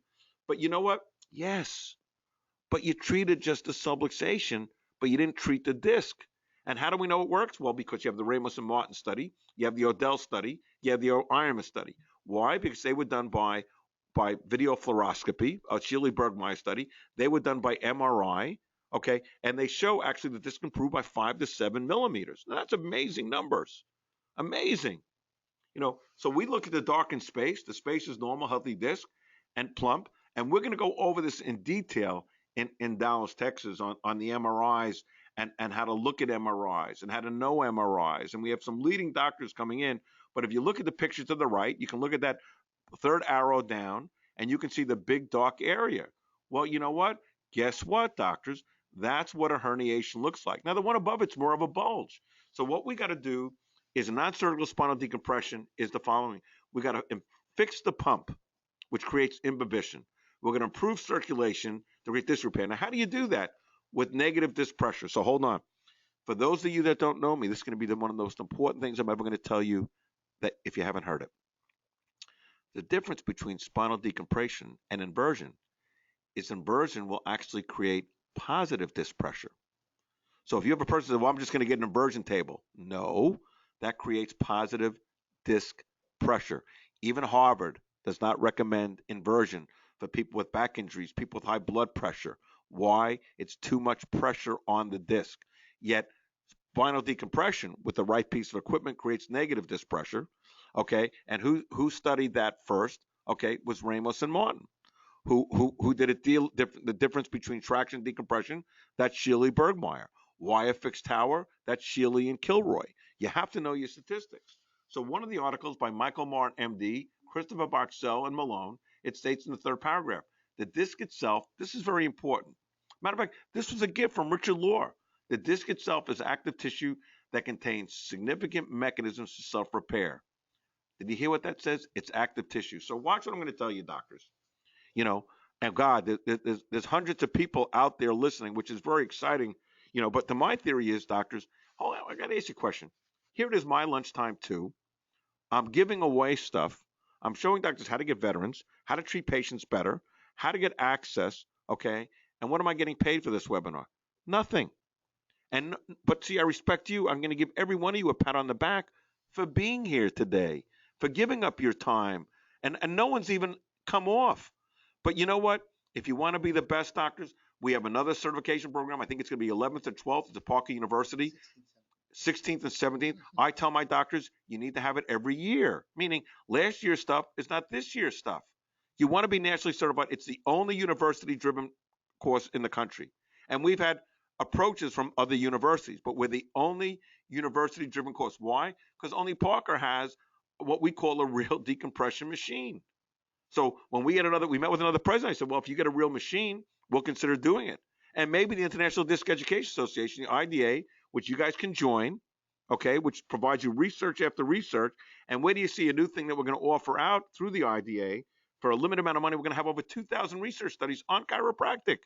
But you know what? Yes. But you treated just the subluxation, but you didn't treat the disc. And how do we know it works? Well, because you have the Ramos and Martin study, you have the Odell study, you have the Ironman study. Why? Because they were done by video fluoroscopy, a Sheely Bergmeyer study. They were done by MRI, okay? And they show actually that this can improve by 5 to 7 millimeters. Now, that's amazing numbers. Amazing. So we look at the darkened space. The space is normal, healthy disc, and plump. And we're going to go over this in detail in Dallas, Texas, on the MRIs and how to look at MRIs and how to know MRIs. And we have some leading doctors coming in. But if you look at the picture to the right, you can look at that third arrow down, and you can see the big dark area. Well, you know what? Guess what, doctors? That's what a herniation looks like. Now, the one above it's more of a bulge. So what we got to do is, a non-surgical spinal decompression is the following. We got to fix the pump, which creates imbibition. We're going to improve circulation to create disc repair. Now, how do you do that? With negative disc pressure. So hold on. For those of you that don't know me, this is going to be one of the most important things I'm ever going to tell you, that if you haven't heard it. The difference between spinal decompression and inversion is inversion will actually create positive disc pressure. So if you have a person that says, well, I'm just going to get an inversion table. No, that creates positive disc pressure. Even Harvard does not recommend inversion for people with back injuries, people with high blood pressure. Why? It's too much pressure on the disc. Yet spinal decompression with the right piece of equipment creates negative disc pressure. Okay, and who studied that first? Okay, was Ramos and Martin. Who did the difference between traction and decompression? That's Sheely Bergmeyer. Why a fixed tower? That's Sheely and Kilroy. You have to know your statistics. So one of the articles by Michael Martin, MD, Christopher Boxell, and Malone, it states in the third paragraph, the disc itself, this is very important. Matter of fact, this was a gift from Richard Lohr. The disc itself is active tissue that contains significant mechanisms to self-repair. Did you hear what that says? It's active tissue. So watch what I'm going to tell you, doctors. You know, and God, there's hundreds of people out there listening, which is very exciting. But my theory is, doctors, hold on, I got to ask you a question. Here it is, my lunchtime too. I'm giving away stuff. I'm showing doctors how to get veterans, how to treat patients better, how to get access. Okay, and what am I getting paid for this webinar? Nothing. But see, I respect you. I'm going to give every one of you a pat on the back for being here today, for giving up your time, and no one's even come off. But you know what? If you want to be the best doctors, we have another certification program. I think it's going to be 11th and 12th at Parker University, 16th and 17th. I tell my doctors, you need to have it every year, meaning last year's stuff is not this year's stuff. You want to be nationally certified. It's the only university-driven course in the country. And we've had approaches from other universities, but we're the only university-driven course. Why? Because only Parker has what we call a real decompression machine. So when we met with another president, I said, well, if you get a real machine, we'll consider doing it. And maybe the International Disc Education Association, the IDA, which you guys can join, okay, which provides you research after research. And where do you see a new thing that we're going to offer out through the IDA for a limited amount of money? We're going to have over 2,000 research studies on chiropractic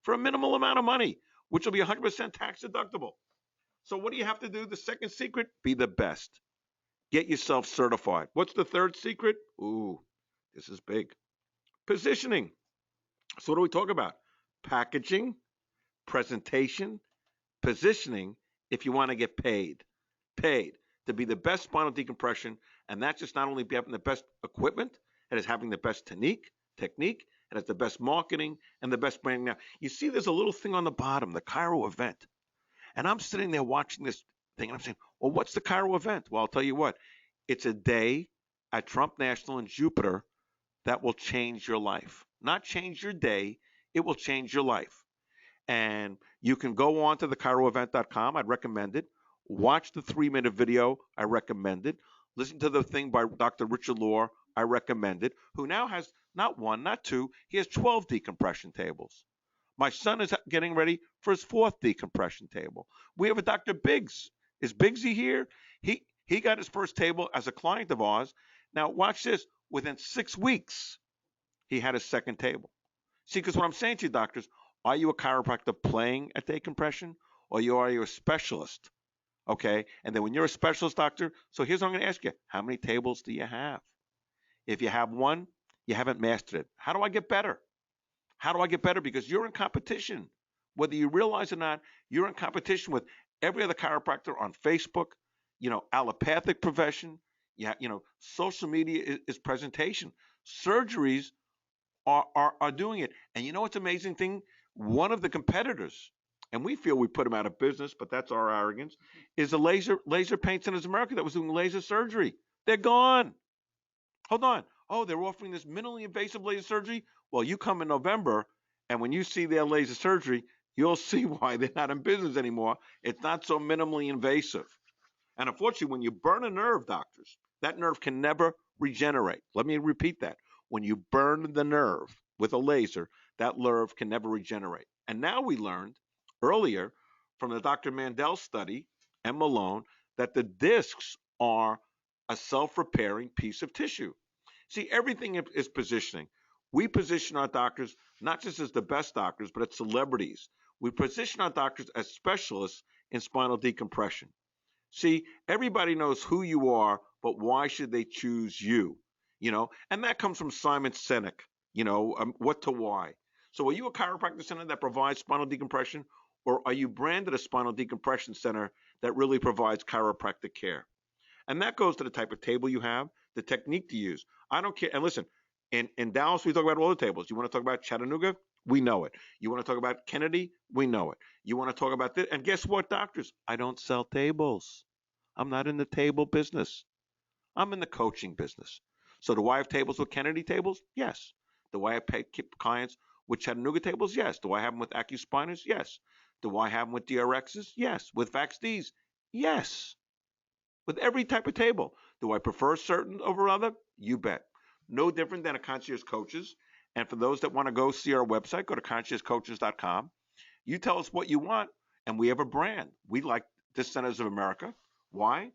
for a minimal amount of money, which will be 100% tax deductible. So what do you have to do? The second secret, be the best. Get yourself certified. What's the third secret? Ooh, this is big. Positioning. So what do we talk about? Packaging, presentation, positioning if you want to get paid. Paid to be the best spinal decompression, and that's just not only having the best equipment, it is having the best technique, it has the best marketing and the best branding. Now, you see there's a little thing on the bottom, the Chiro event. And I'm sitting there watching this thing, and I'm saying, well, what's the Chiro event? Well, I'll tell you what. It's a day at Trump National in Jupiter that will change your life. Not change your day, it will change your life. And you can go on to thechiroevent.com. I'd recommend it. Watch the 3-minute video. I recommend it. Listen to the thing by Dr. Richard Lohr. I recommend it. Who now has not one, not two. He has 12 decompression tables. My son is getting ready for his 4th decompression table. We have a Dr. Biggs. Is Biggsy here? He got his first table as a client of ours. Now watch this. Within 6 weeks, he had his 2nd table. See, because what I'm saying to you, doctors, are you a chiropractor playing at decompression, or are you a specialist? Okay, and then when you're a specialist doctor, so here's what I'm going to ask you. How many tables do you have? If you have one, you haven't mastered it. How do I get better? How do I get better? Because you're in competition. Whether you realize it or not, you're in competition with every other chiropractor on Facebook, allopathic profession, social media is presentation. Surgeries are doing it. And you know what's amazing thing? One of the competitors, and we feel we put them out of business, but that's our arrogance, is the Laser Paint Centers of America that was doing laser surgery. They're gone. Hold on. Oh, they're offering this minimally invasive laser surgery? Well, you come in November, and when you see their laser surgery, you'll see why they're not in business anymore. It's not so minimally invasive. And unfortunately, when you burn a nerve, doctors, that nerve can never regenerate. Let me repeat that. When you burn the nerve with a laser, that nerve can never regenerate. And now we learned earlier from the Dr. Mandel study and Malone that the discs are a self-repairing piece of tissue. See, everything is positioning. We position our doctors not just as the best doctors, but as celebrities. We position our doctors as specialists in spinal decompression. See, everybody knows who you are, but why should they choose you? And that comes from Simon Sinek, what to why. So are you a chiropractic center that provides spinal decompression, or are you branded a spinal decompression center that really provides chiropractic care? And that goes to the type of table you have, the technique to use. I don't care. And listen, in Dallas, we talk about all the tables. You want to talk about Chattanooga? We know it. You want to talk about Kennedy? We know it. You want to talk about this? And guess what, doctors? I don't sell tables. I'm not in the table business. I'm in the coaching business. So do I have tables with Kennedy tables? Yes. Do I have clients with Chattanooga tables? Yes. Do I have them with AcuSpiners? Yes. Do I have them with DRXs? Yes. With VaxDs? Yes. with every type of table. Do I prefer certain over other? You bet. No different than a concierge coaches. And for those that want to go see our website, go to conciergecoaches.com. You tell us what you want, and we have a brand. We like Disc Centers of America. Why?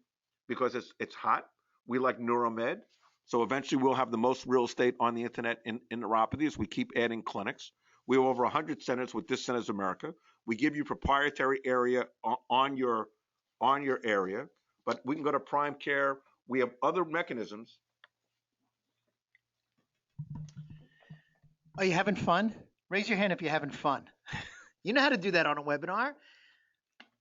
Because it's hot. We like Neuromed. So eventually we'll have the most real estate on the internet in neuropathy as we keep adding clinics. We have over 100 centers with Disc Centers of America. We give you proprietary area on your area, but we can go to Prime Care. We have other mechanisms. Are you having fun? Raise your hand if you're having fun. You know how to do that on a webinar?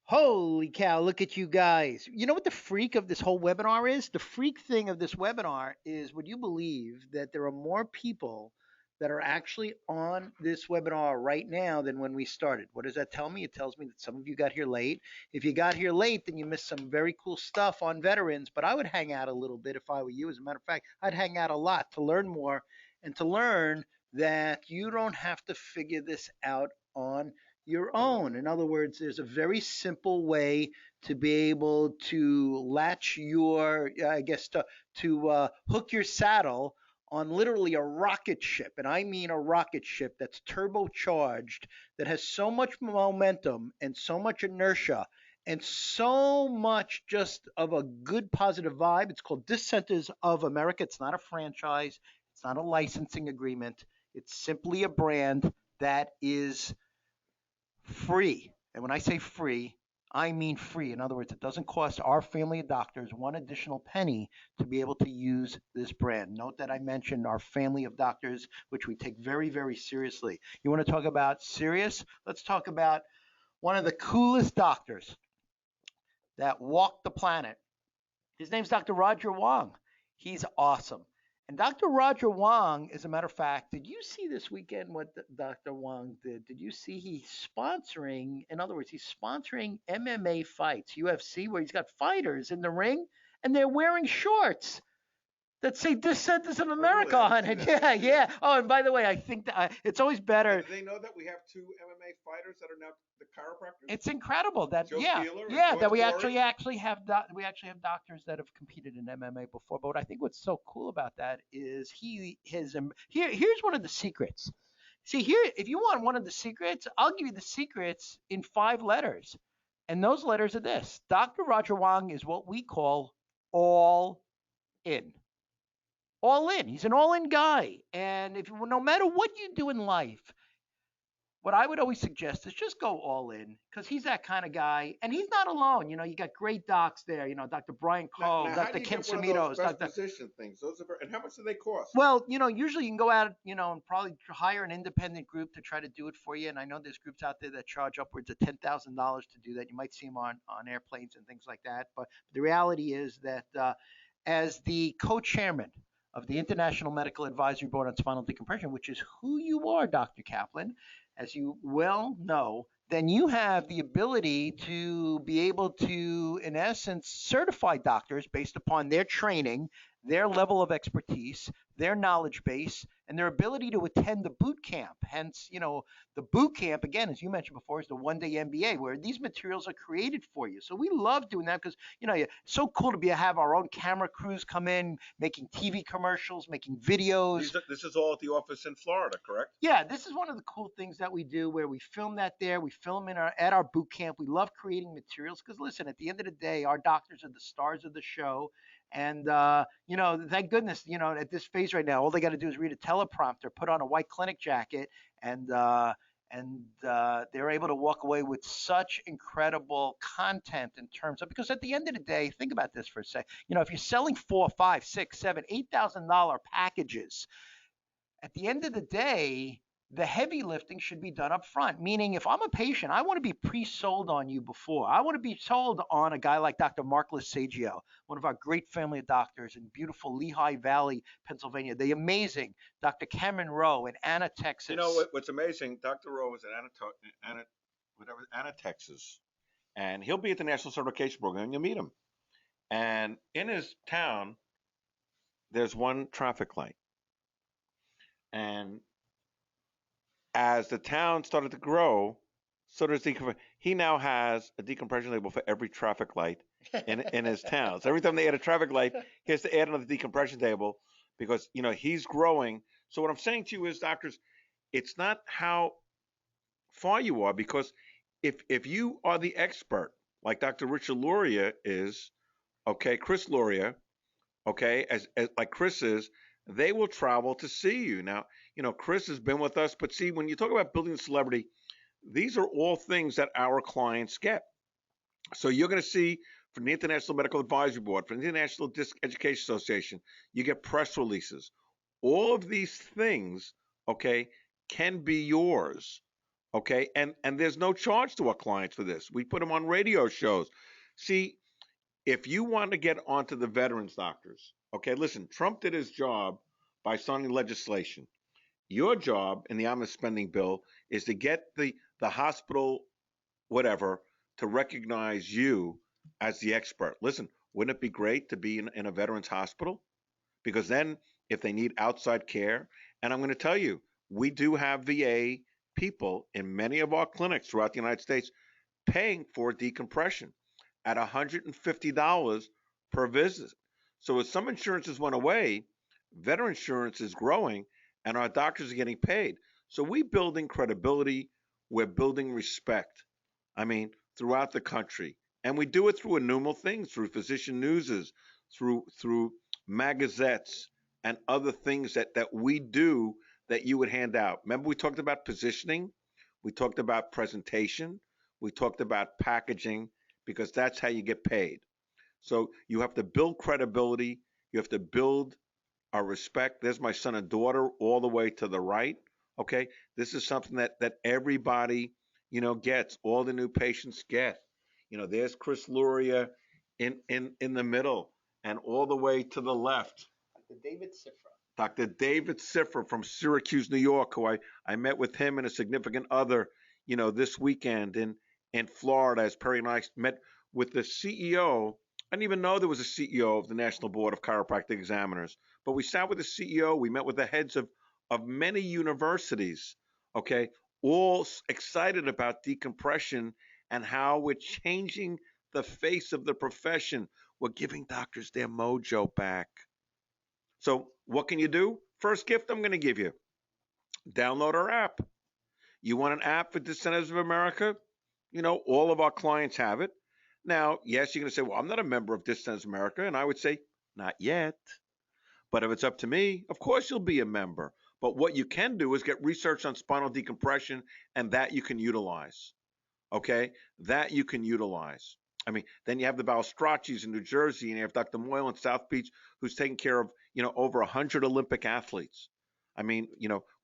Holy cow, look at you guys. You know what the freak of this whole webinar is? The freak thing of this webinar is, would you believe that there are more people that are actually on this webinar right now than when we started? What does that tell me? It tells me that some of you got here late. If you got here late, then you missed some very cool stuff on veterans, but I would hang out a little bit if I were you. As a matter of fact, I'd hang out a lot to learn more and to learn that you don't have to figure this out on your own. In other words, there's a very simple way to be able to latch your, to hook your saddle on literally a rocket ship. And I mean a rocket ship that's turbocharged, that has so much momentum and so much inertia and so much just of a good positive vibe. It's called Disc Centers of America. It's not a franchise. It's not a licensing agreement. It's simply a brand that is free. And when I say free, I mean free. In other words, it doesn't cost our family of doctors one additional penny to be able to use this brand. Note that I mentioned our family of doctors, which we take very, very seriously. You want to talk about serious? Let's talk about one of the coolest doctors that walked the planet. His name's Dr. Roger Wong. He's awesome. And Dr. Roger Wong, as a matter of fact, did you see this weekend what Dr. Wong did? Did you see he's sponsoring, in other words, he's sponsoring MMA fights, UFC, where he's got fighters in the ring and they're wearing shorts that say Disc Centers of America on it. Yeah, yeah. Oh, and by the way, I think that it's always better. Do they know that we have two MMA fighters that are now the chiropractors? It's incredible that Joe Keeler and that George we Flory? actually have doctors that have competed in MMA before. But what I think what's so cool about that is here's one of the secrets. See here, if you want one of the secrets, I'll give you the secrets in 5 letters, and those letters are this: Dr. Roger Wong is what we call all in. All in. He's an all-in guy. And no matter what you do in life, what I would always suggest is just go all in, because he's that kind of guy. And he's not alone. You get great docs there. Dr. Brian Cole, Dr. Ken Samitos. Position things. And how much do they cost? Well, usually you can go out, and probably hire an independent group to try to do it for you. And I know there's groups out there that charge upwards of $10,000 to do that. You might see them on airplanes and things like that. But the reality is that as the co-chairman of the International Medical Advisory Board on Spinal Decompression, which is who you are, Dr. Kaplan, as you well know, then you have the ability to be able to, in essence, certify doctors based upon their training, their level of expertise, their knowledge base, and their ability to attend the boot camp. Hence, the boot camp, again, as you mentioned before, is the one-day MBA, where these materials are created for you. So we love doing that because, it's so cool to have our own camera crews come in, making TV commercials, making videos. This is all at the office in Florida, correct? Yeah, this is one of the cool things that we do, where we film that there. We film at our boot camp. We love creating materials because, listen, at the end of the day, our doctors are the stars of the show. And, thank goodness, at this phase right now, all they got to do is read a teleprompter, put on a white clinic jacket, and they're able to walk away with such incredible content in terms of, because at the end of the day, think about this for a sec. If you're selling $4,000, $5,000, $6,000, $7,000, $8,000 packages, at the end of the day, the heavy lifting should be done up front. Meaning, if I'm a patient, I want to be pre-sold on you before. I want to be sold on a guy like Dr. Mark Lisagio, one of our great family of doctors in beautiful Lehigh Valley, Pennsylvania. The amazing Dr. Cameron Rowe in Anna, Texas. What's amazing, Dr. Rowe is at Anna, Texas, and he'll be at the National Certification Program, and you'll meet him. And in his town, there's one traffic light. And as the town started to grow, so does he now has a decompression label for every traffic light in his town. So every time they add a traffic light, he has to add another decompression table because he's growing. So what I'm saying to you is, doctors, it's not how far you are, because if you are the expert, like Dr. Richard Luria is, okay, Chris Luria, okay, as like Chris is, they will travel to see you. Now, Chris has been with us, but see, when you talk about building a celebrity, these are all things that our clients get. So you're going to see from the International Medical Advisory Board, from the International Disc Education Association, you get press releases. All of these things, okay, can be yours, okay, and there's no charge to our clients for this. We put them on radio shows. See, if you want to get onto the veterans doctors, okay, listen, Trump did his job by signing legislation. Your job in the omnibus spending bill is to get the hospital, whatever, to recognize you as the expert. Listen, wouldn't it be great to be in a veterans hospital? Because then if they need outside care, and I'm going to tell you, we do have VA people in many of our clinics throughout the United States paying for decompression at $150 per visit. So as some insurances went away, veteran insurance is growing and our doctors are getting paid. So we're building credibility, we're building respect. I mean, throughout the country. And we do it through innumerable things, through physician newses, through magazettes and other things that we do that you would hand out. Remember we talked about positioning, we talked about presentation, we talked about packaging, because that's how you get paid. So you have to build credibility, you have to build our respect. There's my son and daughter all the way to the right. Okay, this is something that everybody gets. All the new patients get. There's Chris Luria in the middle, and all the way to the left, Dr. David Siffer from Syracuse, New York, who I met with him and a significant other, this weekend in Florida, as Perry and I met with the CEO. I didn't even know there was a CEO of the National Board of Chiropractic Examiners, but we sat with the CEO, we met with the heads of many universities, okay, all excited about decompression and how we're changing the face of the profession. We're giving doctors their mojo back. So what can you do? First gift I'm going to give you, download our app. You want an app for Descendants of America? All of our clients have it. Now, yes, you're going to say, well, I'm not a member of Descendants of America. And I would say, not yet. But if it's up to me, of course you'll be a member. But what you can do is get research on spinal decompression, and that you can utilize. Okay? That you can utilize. I mean, then you have the Balstrachis in New Jersey, and you have Dr. Moyle in South Beach, who's taking care of, over 100 Olympic athletes. I mean,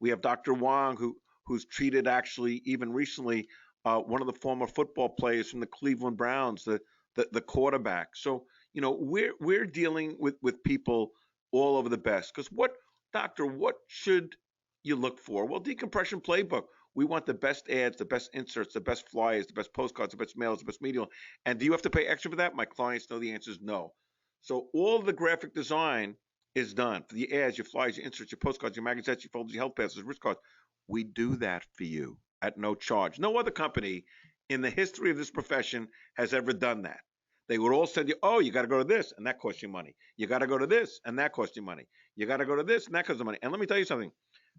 we have Dr. Wong, who's treated actually even recently one of the former football players from the Cleveland Browns, the quarterback. So, we're dealing with people all over the best. Because doctor, what should you look for? Well, Decompression Playbook. We want the best ads, the best inserts, the best flyers, the best postcards, the best mails, the best media. And do you have to pay extra for that? My clients know the answer is no. So all the graphic design is done for the ads, your flyers, your inserts, your postcards, your magazines, your folders, your health passes, risk cards. We do that for you at no charge. No other company in the history of this profession has ever done that. They would all send you, oh, you got to go to this, and that costs you money. You got to go to this, and that costs you money. You got to go to this, and that costs you money. And let me tell you something.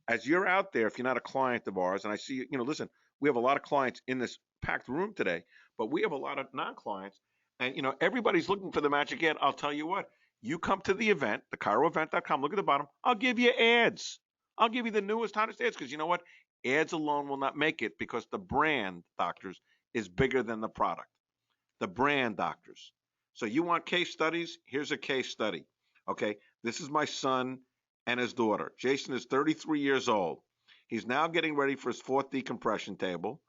As you're out there, if you're not a client of ours, and I see, listen, we have a lot of clients in this packed room today, but we have a lot of non-clients, and, everybody's looking for the magic ad. I'll tell you what, you come to the event, thechiroevent.com, look at the bottom. I'll give you ads. I'll give you the newest, hottest ads, because you know what? Ads alone will not make it, because the brand, doctors, is bigger than the product. The brand, doctors. So you want case studies? Here's a case study. Okay, this is my son and his daughter. Jason is 33 years old. He's now getting ready for his 4th decompression table.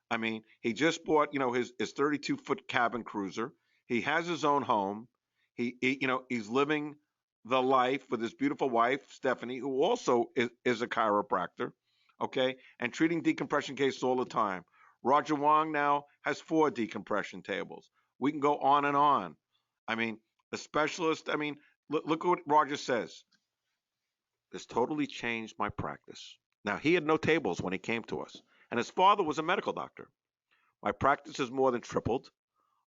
I mean, he just bought, his 32-foot cabin cruiser. He has his own home. He's living the life with his beautiful wife, Stephanie, who also is a chiropractor, okay, and treating decompression cases all the time. Roger Wong now has 4 decompression tables. We can go on and on. I mean, the specialist, I mean, look at what Roger says. This totally changed my practice. Now, he had no tables when he came to us, and his father was a medical doctor. My practice has more than tripled.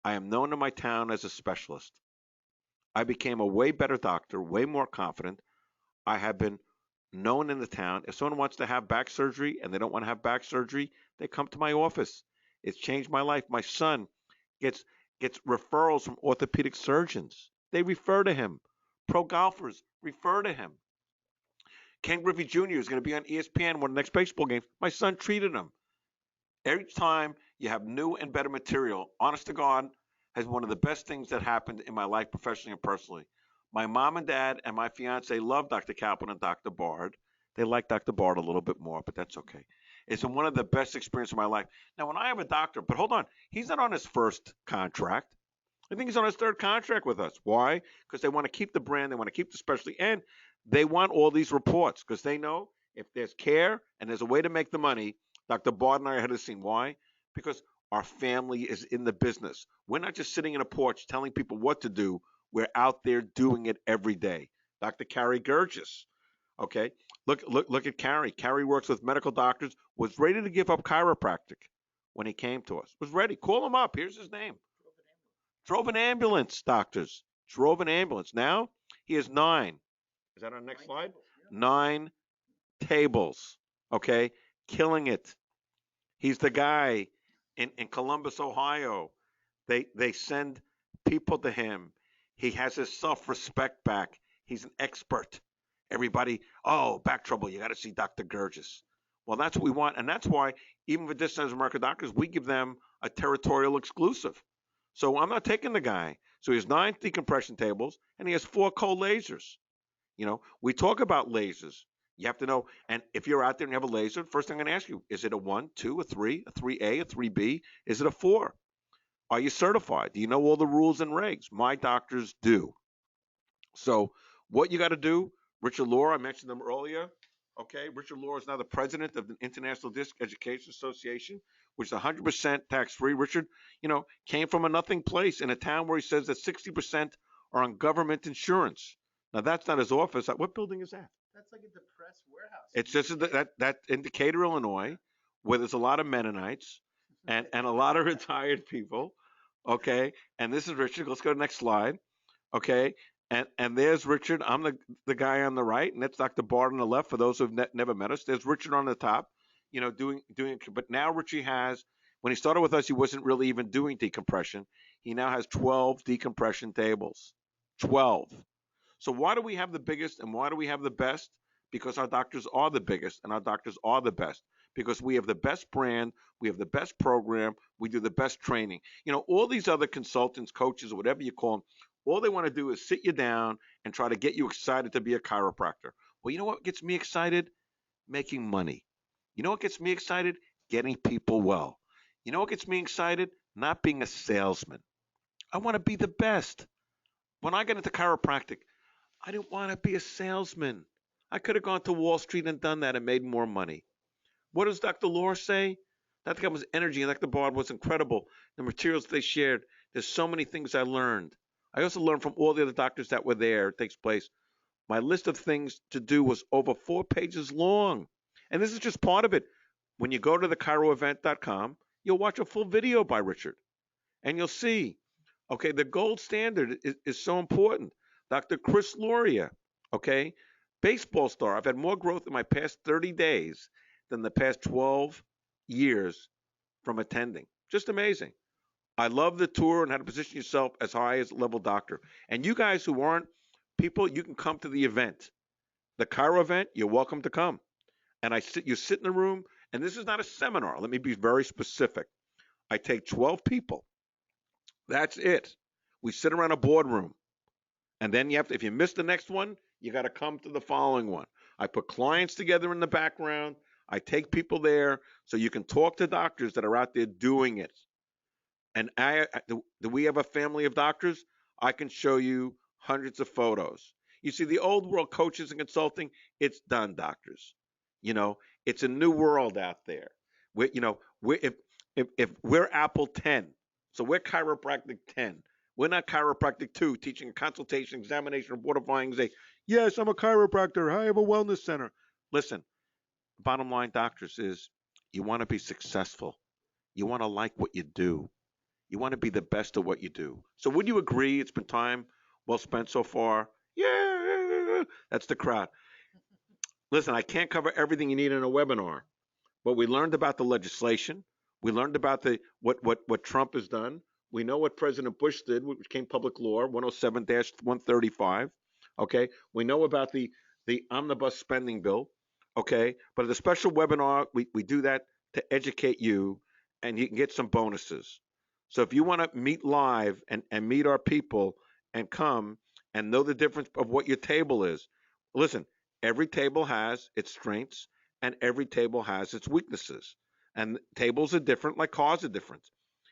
I am known in my town as a specialist. I became a way better doctor, way more confident. I have been known in the town. If someone wants to have back surgery and they don't want to have back surgery, they come to my office. It's changed my life. My son gets gets referrals from orthopedic surgeons. They refer to him. Pro golfers refer to him. Ken Griffey Jr. is going to be on ESPN one of the next baseball games. My son treated him. Every time you have new and better material, honest to God, has one of the best things that happened in my life professionally and personally. My mom and dad and my fiance love Dr. Kaplan and Dr. Bard. They like Dr. Bard a little bit more, but that's okay. It's been one of the best experiences of my life. Now, when I have a doctor, but hold on, he's not on his first contract. I think he's on his third contract with us. Why? Because they want to keep the brand, they want to keep the specialty, and they want all these reports because they know if there's care and there's a way to make the money, Dr. Bard and I are ahead of the scene. Why? Because our family is in the business. We're not just sitting in a porch telling people what to do. We're out there doing it every day. Dr. Carrie Gurgis. Okay. Look at Carrie. Carrie works with medical doctors, was ready to give up chiropractic when he came to us. Was ready. Call him up. Here's his name. Drove an ambulance, doctors. Drove an ambulance. Now he has 9. Is that our next slide? 9 tables. Okay. Killing it. He's the guy in Columbus, Ohio. They send people to him. He has his self-respect back. He's an expert. Everybody, oh, back trouble. You got to see Dr. Gurgis. Well, that's what we want. And that's why, even for Distance America doctors, we give them a territorial exclusive. So I'm not taking the guy. So he has 9 decompression tables and he has 4 cold lasers. We talk about lasers. You have to know, and if you're out there and you have a laser, first thing I'm going to ask you, is it a 1, 2, a 3, a 3A, a 3B? Is it a 4? Are you certified? Do you know all the rules and regs? My doctors do. So what you got to do, Richard Laura, I mentioned them earlier. Okay, Richard Laura is now the president of the International Disc Education Association, which is 100% tax-free. Richard, came from a nothing place in a town where he says that 60% are on government insurance. Now that's not his office. What building is that? That's like a depressed warehouse. It's just that in Decatur, Illinois, where there's a lot of Mennonites and a lot of retired people. Okay, and this is Richard. Let's go to the next slide. Okay, and there's Richard. I'm the guy on the right, and that's Dr. Bard on the left. For those who've never met us, there's Richard on the top. Doing. But now Richie has. When he started with us, he wasn't really even doing decompression. He now has 12 decompression tables. 12. So why do we have the biggest and why do we have the best? Because our doctors are the biggest and our doctors are the best. Because we have the best brand, we have the best program, we do the best training. All these other consultants, coaches, or whatever you call them, all they want to do is sit you down and try to get you excited to be a chiropractor. Well, you know what gets me excited? Making money. You know what gets me excited? Getting people well. You know what gets me excited? Not being a salesman. I want to be the best. When I got into chiropractic, I didn't want to be a salesman. I could have gone to Wall Street and done that and made more money. What does Dr. Laura say? Dr. Kaplan's energy and Dr. Bard was incredible. The materials they shared, there's so many things I learned. I also learned from all the other doctors that were there. It takes place. My list of things to do was over 4 pages long. And this is just part of it. When you go to thechiroevent.com, you'll watch a full video by Richard. And you'll see, okay, the gold standard is so important. Dr. Chris Luria, okay, baseball star. I've had more growth in my past 30 days than the past 12 years from attending. Just amazing. I love the tour and how to position yourself as high as level doctor. And you guys who aren't people, you can come to the event. The Chiro event, you're welcome to come. And you sit in the room, and this is not a seminar. Let me be very specific. I take 12 people. That's it. We sit around a boardroom. And then if you miss the next one, you got to come to the following one. I put clients together in the background. I take people there so you can talk to doctors that are out there doing it. And do we have a family of doctors? I can show you hundreds of photos. You see, the old world coaches and consulting, it's done, doctors. It's a new world out there. If we're Apple 10, so we're chiropractic 10. We're not chiropractic 2, teaching a consultation, examination, report findings. Say, yes, I'm a chiropractor. I have a wellness center. Listen, bottom line, doctors, is you want to be successful. You want to like what you do. You want to be the best at what you do. So would you agree it's been time well spent so far? Yeah, that's the crowd. Listen, I can't cover everything you need in a webinar, but we learned about the legislation. We learned about what Trump has done. We know what President Bush did, which became public law 107-135. Okay, we know about the omnibus spending bill. Okay, but at the special webinar, we do that to educate you, and you can get some bonuses. So if you want to meet live and meet our people and come and know the difference of what your table is, listen, every table has its strengths and every table has its weaknesses. And tables are different, like cars are different.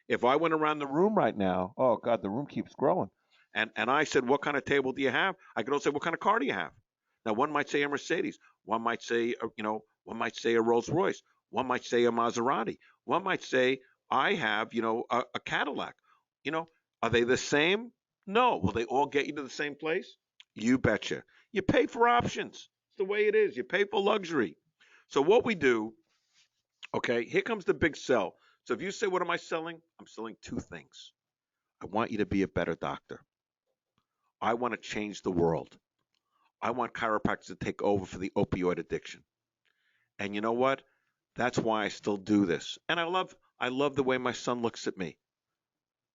If I went around the room right now, oh God, the room keeps growing. And I said, what kind of table do you have? I could also say, what kind of car do you have? Now, one might say a Mercedes. One might say, one might say a Rolls Royce. One might say a Maserati. One might say, I have, a Cadillac. You know, are they the same? No. Will they all get you to the same place? You betcha. You pay for options. It's the way it is. You pay for luxury. So what we do, okay, here comes the big sell. So if you say, what am I selling? I'm selling two things. I want you to be a better doctor. I want to change the world. I want chiropractors to take over for the opioid addiction. And you know what? That's why I still do this. And I love the way my son looks at me,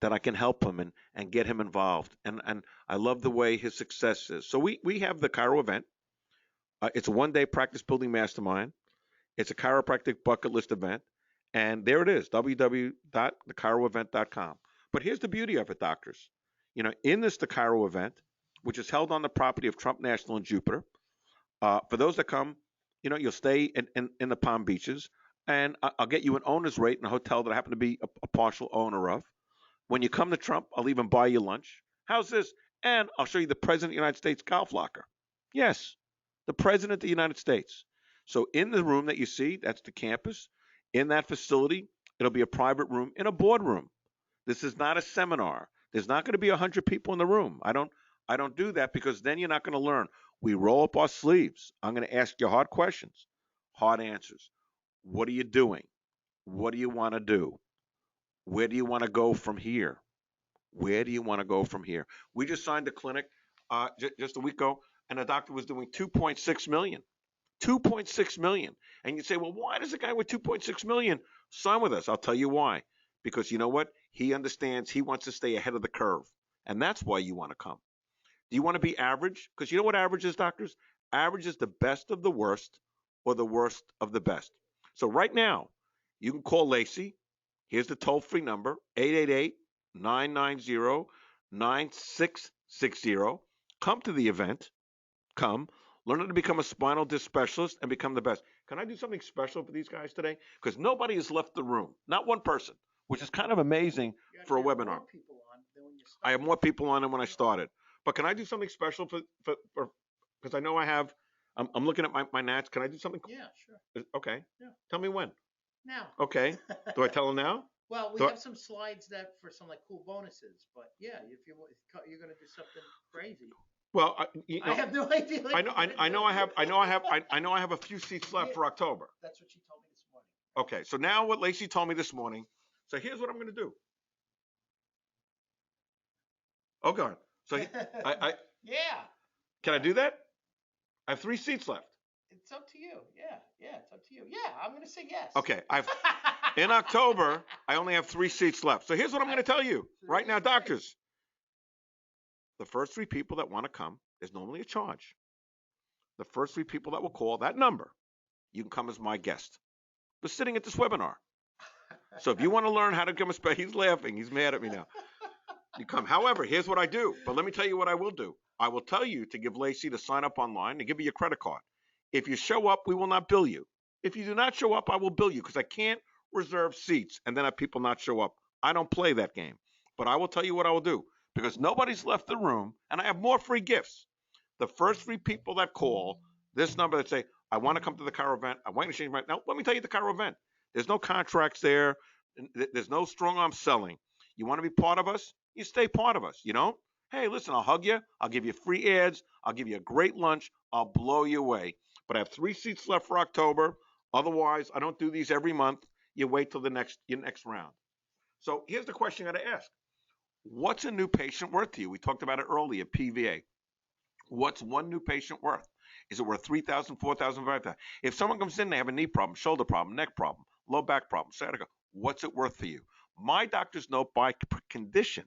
that I can help him and get him involved. And I love the way his success is. So we have the Chiro event. It's a one-day practice building mastermind. It's a chiropractic bucket list event. And there it is, www.thechiroevent.com. But here's the beauty of it, doctors. In this the Chiro event, which is held on the property of Trump National in Jupiter, for those that come, you'll stay in the Palm Beaches, and I'll get you an owner's rate in a hotel that I happen to be a partial owner of. When you come to Trump, I'll even buy you lunch. How's this? And I'll show you the President of the United States golf locker. Yes, the President of the United States. So in the room that you see, that's the campus. In that facility, it'll be a private room in a boardroom. This is not a seminar. There's not going to be 100 people in the room. I don't do that because then you're not going to learn. We roll up our sleeves. I'm going to ask you hard questions, hard answers. What are you doing? What do you want to do? Where do you want to go from here? Where do you want to go from here? We just signed a clinic just a week ago, and the doctor was doing 2.6 million. 2.6 million. And you say, well, why does a guy with 2.6 million sign with us? I'll tell you why. Because you know what? He understands he wants to stay ahead of the curve. And that's why you want to come. Do you want to be average? Because you know what average is, doctors? Average is the best of the worst or the worst of the best. So right now, you can call Lacey. Here's the toll-free number, 888-990-9660. Come to the event. Come. Learn how to become a spinal disc specialist and become the best. Can I do something special for these guys today? Because nobody has left the room. Not one person, which is kind of amazing for a webinar. I have more people on than when I started. But can I do something special for because I know I'm looking at my nats. Can I do something? Yeah, sure. Okay. Yeah. Tell me when. Now. Okay. Do I tell them now? Well, we have some slides that for some like cool bonuses, but yeah, if you're gonna do something crazy. Well, I have no idea. Like, I know I have a few seats left for October. That's what she told me this morning. Okay, so now what Lacey told me this morning. So here's what I'm going to do. Oh God. So I yeah. Can I do that? I have 3 seats left. It's up to you. Yeah, it's up to you. Yeah, I'm going to say yes. Okay, in October, I only have 3 seats left. So here's what I'm going to tell you right now, doctors. The first 3 people that want to come, there's normally a charge. The first 3 people that will call that number, you can come as my guest. We're sitting at this webinar. So if you want to learn how to become a specialist, he's laughing. He's mad at me now. You come. However, here's what I do. But let me tell you what I will do. I will tell you to give Lacey to sign up online and give you your credit card. If you show up, we will not bill you. If you do not show up, I will bill you because I can't reserve seats and then have people not show up. I don't play that game. But I will tell you what I will do because nobody's left the room and I have more free gifts. The first 3 people that call this number that say, I want to come to the Chiro event. I want to change my. Now, let me tell you the Chiro event. There's no contracts there. There's no strong arm selling. You want to be part of us? You stay part of us. You don't? Hey, listen, I'll hug you. I'll give you free ads. I'll give you a great lunch. I'll blow you away. But I have 3 seats left for October. Otherwise, I don't do these every month. You wait till your next round. So here's the question I got to ask. What's a new patient worth to you? We talked about it earlier, P.V.A. What's one new patient worth? Is it worth 3,000, 4,000, 5,000? If someone comes in, they have a knee problem, shoulder problem, neck problem, low back problem, sciatica, what's it worth for you? My doctors know by condition,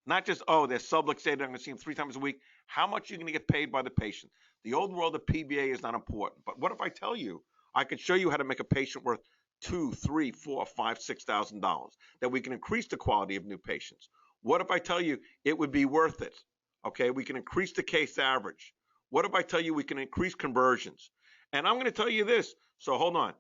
not just, oh, they're subluxated, I'm going to see them 3 times a week. How much are you going to get paid by the patient? The old world of P.V.A. is not important. But what if I tell you, I could show you how to make a patient worth $2,000, $3,000, $4,000, $5,000, $6,000, that we can increase the quality of new patients? What if I tell you it would be worth it? Okay, we can increase the case average. What if I tell you we can increase conversions? And I'm going to tell you this. So hold on.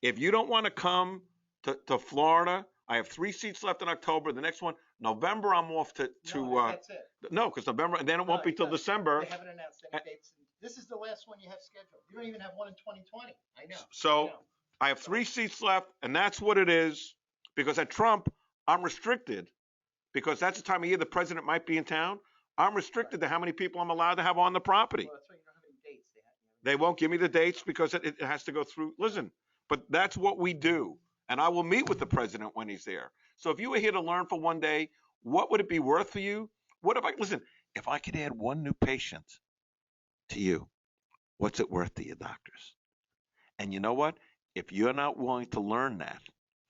If you don't want to come to Florida, I have 3 seats left in October. The next one, November, I'm off to that's it. no, because November, and then it won't be till December. They haven't announced any dates. This is the last one you have scheduled. You don't even have one in 2020. I know. So I have 3 seats left, and that's what it is. Because at Trump, I'm restricted, because that's the time of year the president might be in town. I'm restricted to how many people I'm allowed to have on the property. Well, that's why you don't have any dates. They won't give me the dates because it has to go through. Listen, but that's what we do. And I will meet with the president when he's there. So if you were here to learn for one day, what would it be worth for you? What if if I could add one new patient to you, what's it worth to you, doctors? And you know what? If you're not willing to learn that,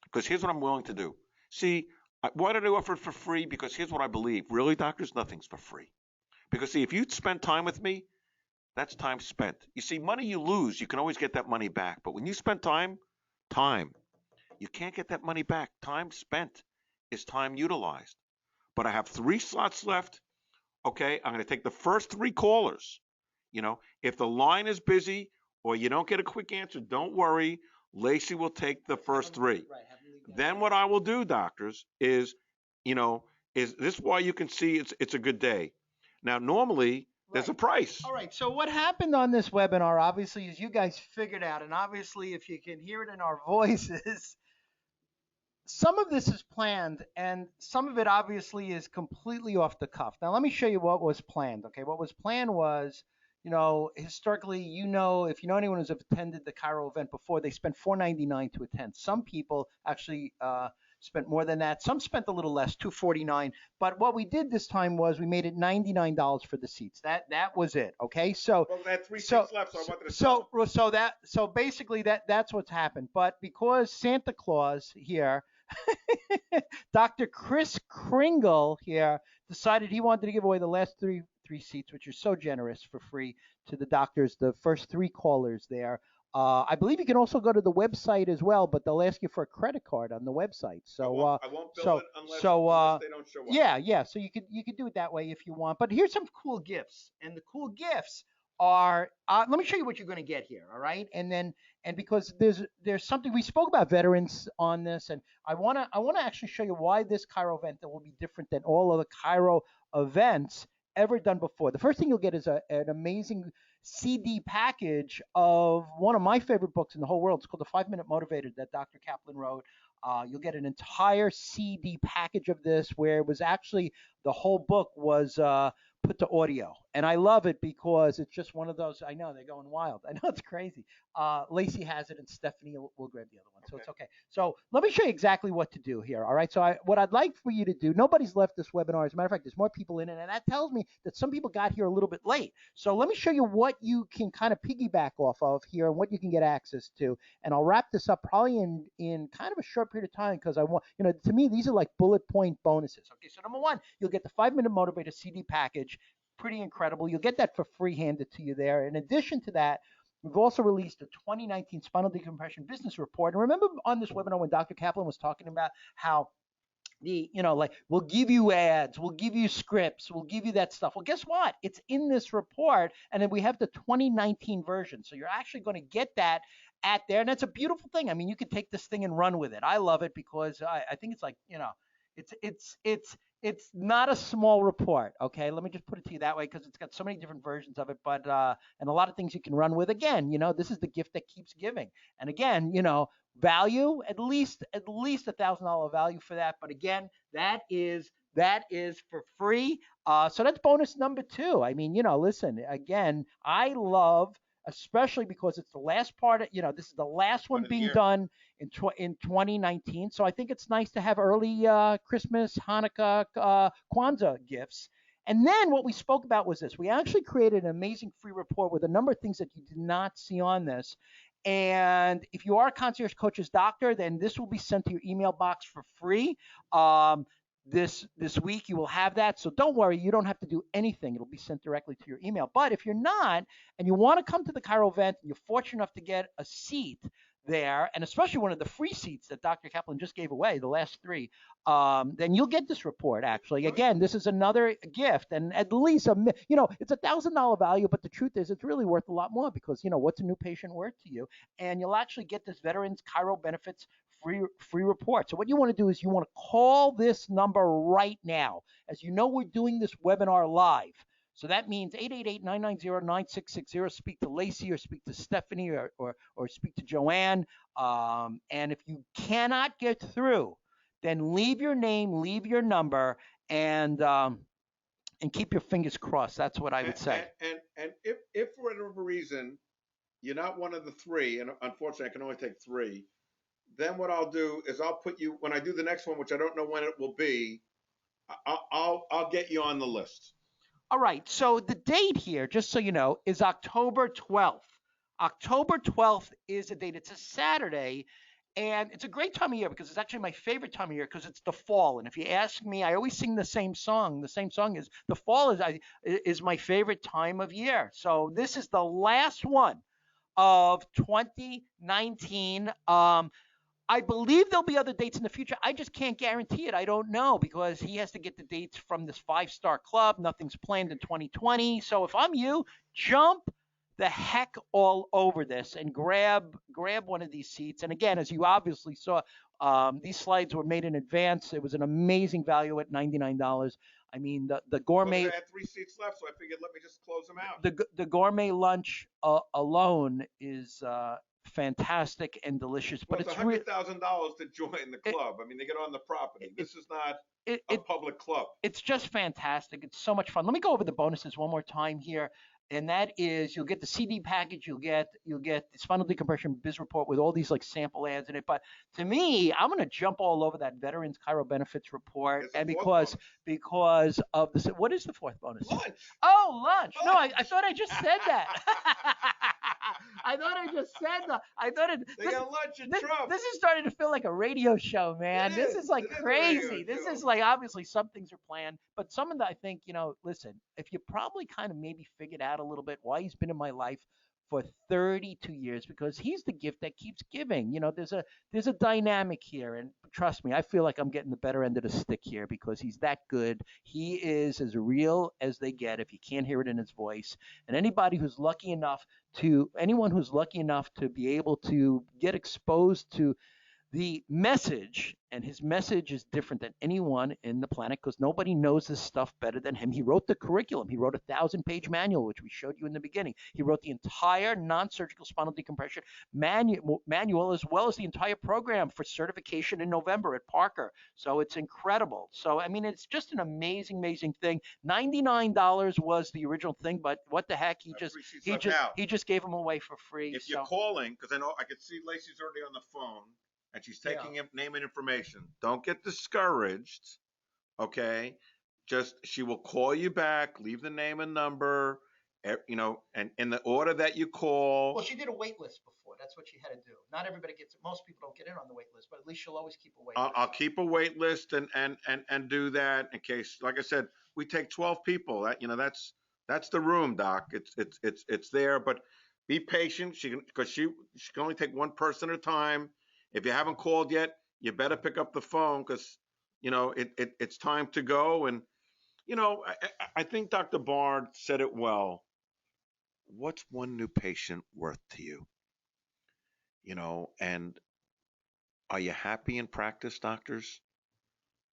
because here's what I'm willing to do. See, why did I offer it for free? Because here's what I believe. Really, doctors, nothing's for free. Because see, if you spend time with me, that's time spent. You see, money you lose, you can always get that money back. But when you spend time, you can't get that money back. Time spent is time utilized. But I have 3 slots left. Okay, I'm going to take the first 3 callers. If the line is busy or you don't get a quick answer, don't worry. Lacey will take the first 3. Right. Then what I will do, doctors, is this why you can see it's a good day. Now, normally, there's a price. All right. So what happened on this webinar, obviously, is you guys figured out, and obviously, if you can hear it in our voices, some of this is planned, and some of it obviously is completely off the cuff. Now, let me show you what was planned. Okay, what was planned was, historically, if you know anyone who's attended the Cairo event before, they spent $4.99 to attend. Some people actually spent more than that. Some spent a little less, $2.49. But what we did this time was we made it $99 for the seats. That was it. Okay, so well, we had 3 seats left, so I wanted to so basically that's what's happened. But because Santa Claus here, Dr. Chris Kringle here, decided he wanted to give away the last three seats, which are so generous, for free to the doctors, the first 3 callers there. I believe you can also go to the website as well, but they'll ask you for a credit card on the website. So I won't bill it unless they don't show up. Yeah. So you could do it that way if you want. But here's some cool gifts, and the cool gifts are let me show you what you're going to get here. All right, and because there's something we spoke about veterans on this, and I want to actually show you why this Cairo event that will be different than all other Cairo events ever done before. The first thing you'll get is an amazing CD package of one of my favorite books in the whole world. It's called The 5-Minute Motivator that Dr. Kaplan wrote. You'll get an entire CD package of this, where it was actually the whole book was put to audio. And I love it because it's just one of those. I know they're going wild. I know it's crazy. Lacey has it, and Stephanie will grab the other one. So it's okay. So let me show you exactly what to do here. All right. So what I'd like for you to do, nobody's left this webinar. As a matter of fact, there's more people in it. And that tells me that some people got here a little bit late. So let me show you what you can kind of piggyback off of here and what you can get access to. And I'll wrap this up probably in kind of a short period of time, because I want, to me, these are like bullet point bonuses. Okay. So number 1, you'll get the 5-Minute Motivator CD package. Pretty incredible. You'll get that for free, handed to you there. In addition to that, we've also released a 2019 Spinal Decompression Business Report. And remember on this webinar when Dr. Kaplan was talking about how we'll give you ads, we'll give you scripts, we'll give you that stuff. Well, guess what? It's in this report, and then we have the 2019 version. So you're actually going to get that at there, and that's a beautiful thing. I mean, you can take this thing and run with it. I love it because I think it's like, it's not a small report, okay? Let me just put it to you that way, because it's got so many different versions of it, but and a lot of things you can run with. Again, this is the gift that keeps giving. And again, value, at least $1,000 value for that. But again, that is for free. So that's bonus number 2. I mean, listen, again, I love, especially because it's the last part of, this is the last one being done in 2019. So I think it's nice to have early Christmas, Hanukkah, Kwanzaa gifts. And then what we spoke about was this. We actually created an amazing free report with a number of things that you did not see on this. And if you are a concierge coach's doctor, then this will be sent to your email box for free. This week you will have that. So don't worry, you don't have to do anything. It'll be sent directly to your email. But if you're not and you want to come to the Chiro event and you're fortunate enough to get a seat there, and especially one of the free seats that Dr. Kaplan just gave away, the last three, then you'll get this report. Actually, again, this is another gift, and at least it's $1,000 value, but the truth is, it's really worth a lot more because what's a new patient worth to you, and you'll actually get this Veterans Chiro Benefits free report. So what you want to do is you want to call this number right now. As you know, we're doing this webinar live. So that means 888-990-9660. Speak to Lacey or speak to Stephanie or speak to Joanne. And if you cannot get through, then leave your name, leave your number, and keep your fingers crossed. That's what I would say. And if for whatever reason you're not one of the three, and unfortunately I can only take three, then what I'll do is I'll put you, when I do the next one, which I don't know when it will be, I'll get you on the list. All right, so the date here, just so you know, is October 12th. October 12th is the date. It's a Saturday, and it's a great time of year because it's actually my favorite time of year because it's the fall. And if you ask me, I always sing the same song. The same song is the fall is my favorite time of year. So this is the last one of 2019. I believe there'll be other dates in the future. I just can't guarantee it. I don't know because he has to get the dates from this 5-star club. Nothing's planned in 2020. So if I'm you, jump the heck all over this and grab one of these seats. And again, as you obviously saw, these slides were made in advance. It was an amazing value at $99. I mean, the gourmet. Well, I had 3 seats left, so I figured let me just close them out. The gourmet lunch alone is fantastic and delicious, but it's $100,000 to join the club. I mean, they get on the property. This is not a public club. It's just fantastic. It's so much fun. Let me go over the bonuses one more time here. And that is, you'll get the CD package, you'll get the Spinal Decompression Biz Report with all these like sample ads in it. But to me, I'm going to jump all over that Veterans Chiro Benefits Report, and because of the what is the fourth bonus? Lunch. Oh, lunch. No, I thought I just said that. I thought I just said that. I thought it. They got lunch and Trump. This is starting to feel like a radio show, man. This is like crazy. This is like obviously some things are planned, but some of the I think listen, if you probably kind of maybe figured out a little bit why he's been in my life for 32 years, because he's the gift that keeps giving. There's a dynamic here, and trust me, I feel like I'm getting the better end of the stick here because he's that good. He is as real as they get if you can't hear it in his voice. And anyone who's lucky enough to be able to get exposed to the message, and his message is different than anyone in the planet because nobody knows this stuff better than him. He wrote the curriculum. He wrote a 1,000-page manual, which we showed you in the beginning. He wrote the entire non-surgical spinal decompression manual as well as the entire program for certification in November at Parker. So it's incredible. So, I mean, it's just an amazing, amazing thing. $99 was the original thing, but what the heck? He just gave them away for free. If you're calling, because I know I could see Lacey's already on the phone, and she's taking name and information. Don't get discouraged, okay? She will call you back, leave the name and number, and in the order that you call. Well, she did a wait list before. That's what she had to do. Not everybody gets it. Most people don't get in on the wait list, but at least she'll always keep a wait list. I'll keep a wait list and do that in case, like I said, we take 12 people. That's the room, Doc. It's there, but be patient. Because she can only take one person at a time. If you haven't called yet, you better pick up the phone because, it's time to go. And, I think Dr. Bard said it well. What's one new patient worth to you? And are you happy in practice, doctors?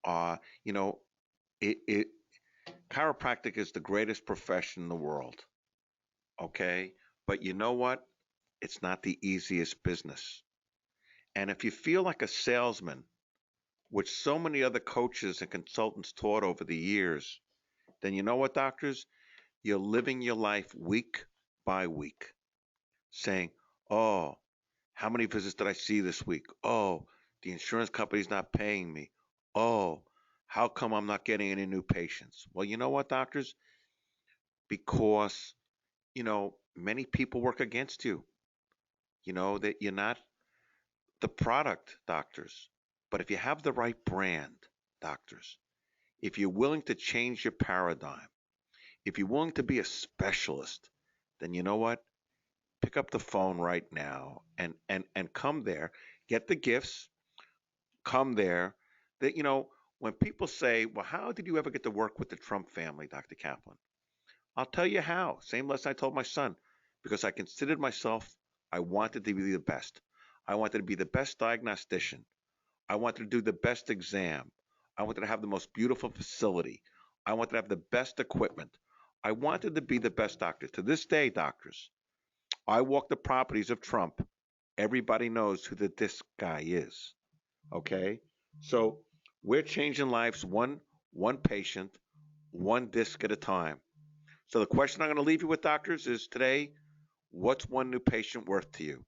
Chiropractic is the greatest profession in the world. Okay. But you know what? It's not the easiest business. And if you feel like a salesman, which so many other coaches and consultants taught over the years, then you know what, doctors? You're living your life week by week, saying, oh, How many visits did I see this week? Oh, the insurance company's not paying me. Oh, how come I'm not getting any new patients? Well, you know what, doctors? Because, many people work against you. That you're not the product, doctors. But if you have the right brand, doctors, if you're willing to change your paradigm, if you're willing to be a specialist, then you know what? Pick up the phone right now and come there, get the gifts, come there. That when people say, "Well, how did you ever get to work with the Trump family, Dr. Kaplan?" I'll tell you how. Same lesson I told my son, because I considered myself, I wanted to be the best. I wanted to be the best diagnostician. I wanted to do the best exam. I wanted to have the most beautiful facility. I wanted to have the best equipment. I wanted to be the best doctor. To this day, doctors, I walk the properties of Trump. Everybody knows who this guy is. Okay? So we're changing lives one patient, one disc at a time. So the question I'm going to leave you with, doctors, is today, what's one new patient worth to you?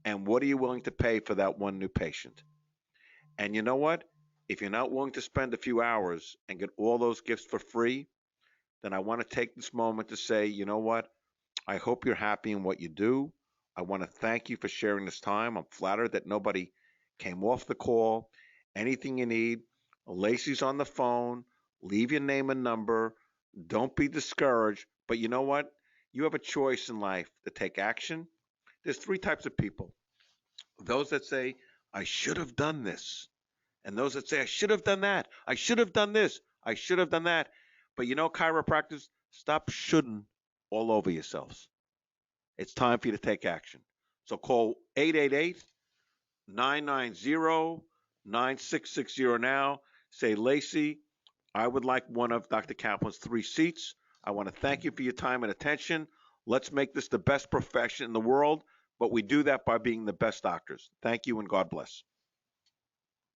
And what are you willing to pay for that one new patient? And you know what? If you're not willing to spend a few hours and get all those gifts for free, then I want to take this moment to say, you know what? I hope you're happy in what you do. I want to thank you for sharing this time. I'm flattered that nobody came off the call. Anything you need, Lacey's on the phone. Leave your name and number. Don't be discouraged. But you know what? You have a choice in life to take action. There's three types of people. Those that say, I should have done this. And those that say, I should have done that. I should have done this. I should have done that. But chiropractors, stop shouldn't all over yourselves. It's time for you to take action. So call 888-990-9660 now. Say, Lacey, I would like one of Dr. Kaplan's 3 seats. I want to thank you for your time and attention. Let's make this the best profession in the world, but we do that by being the best doctors. Thank you and God bless.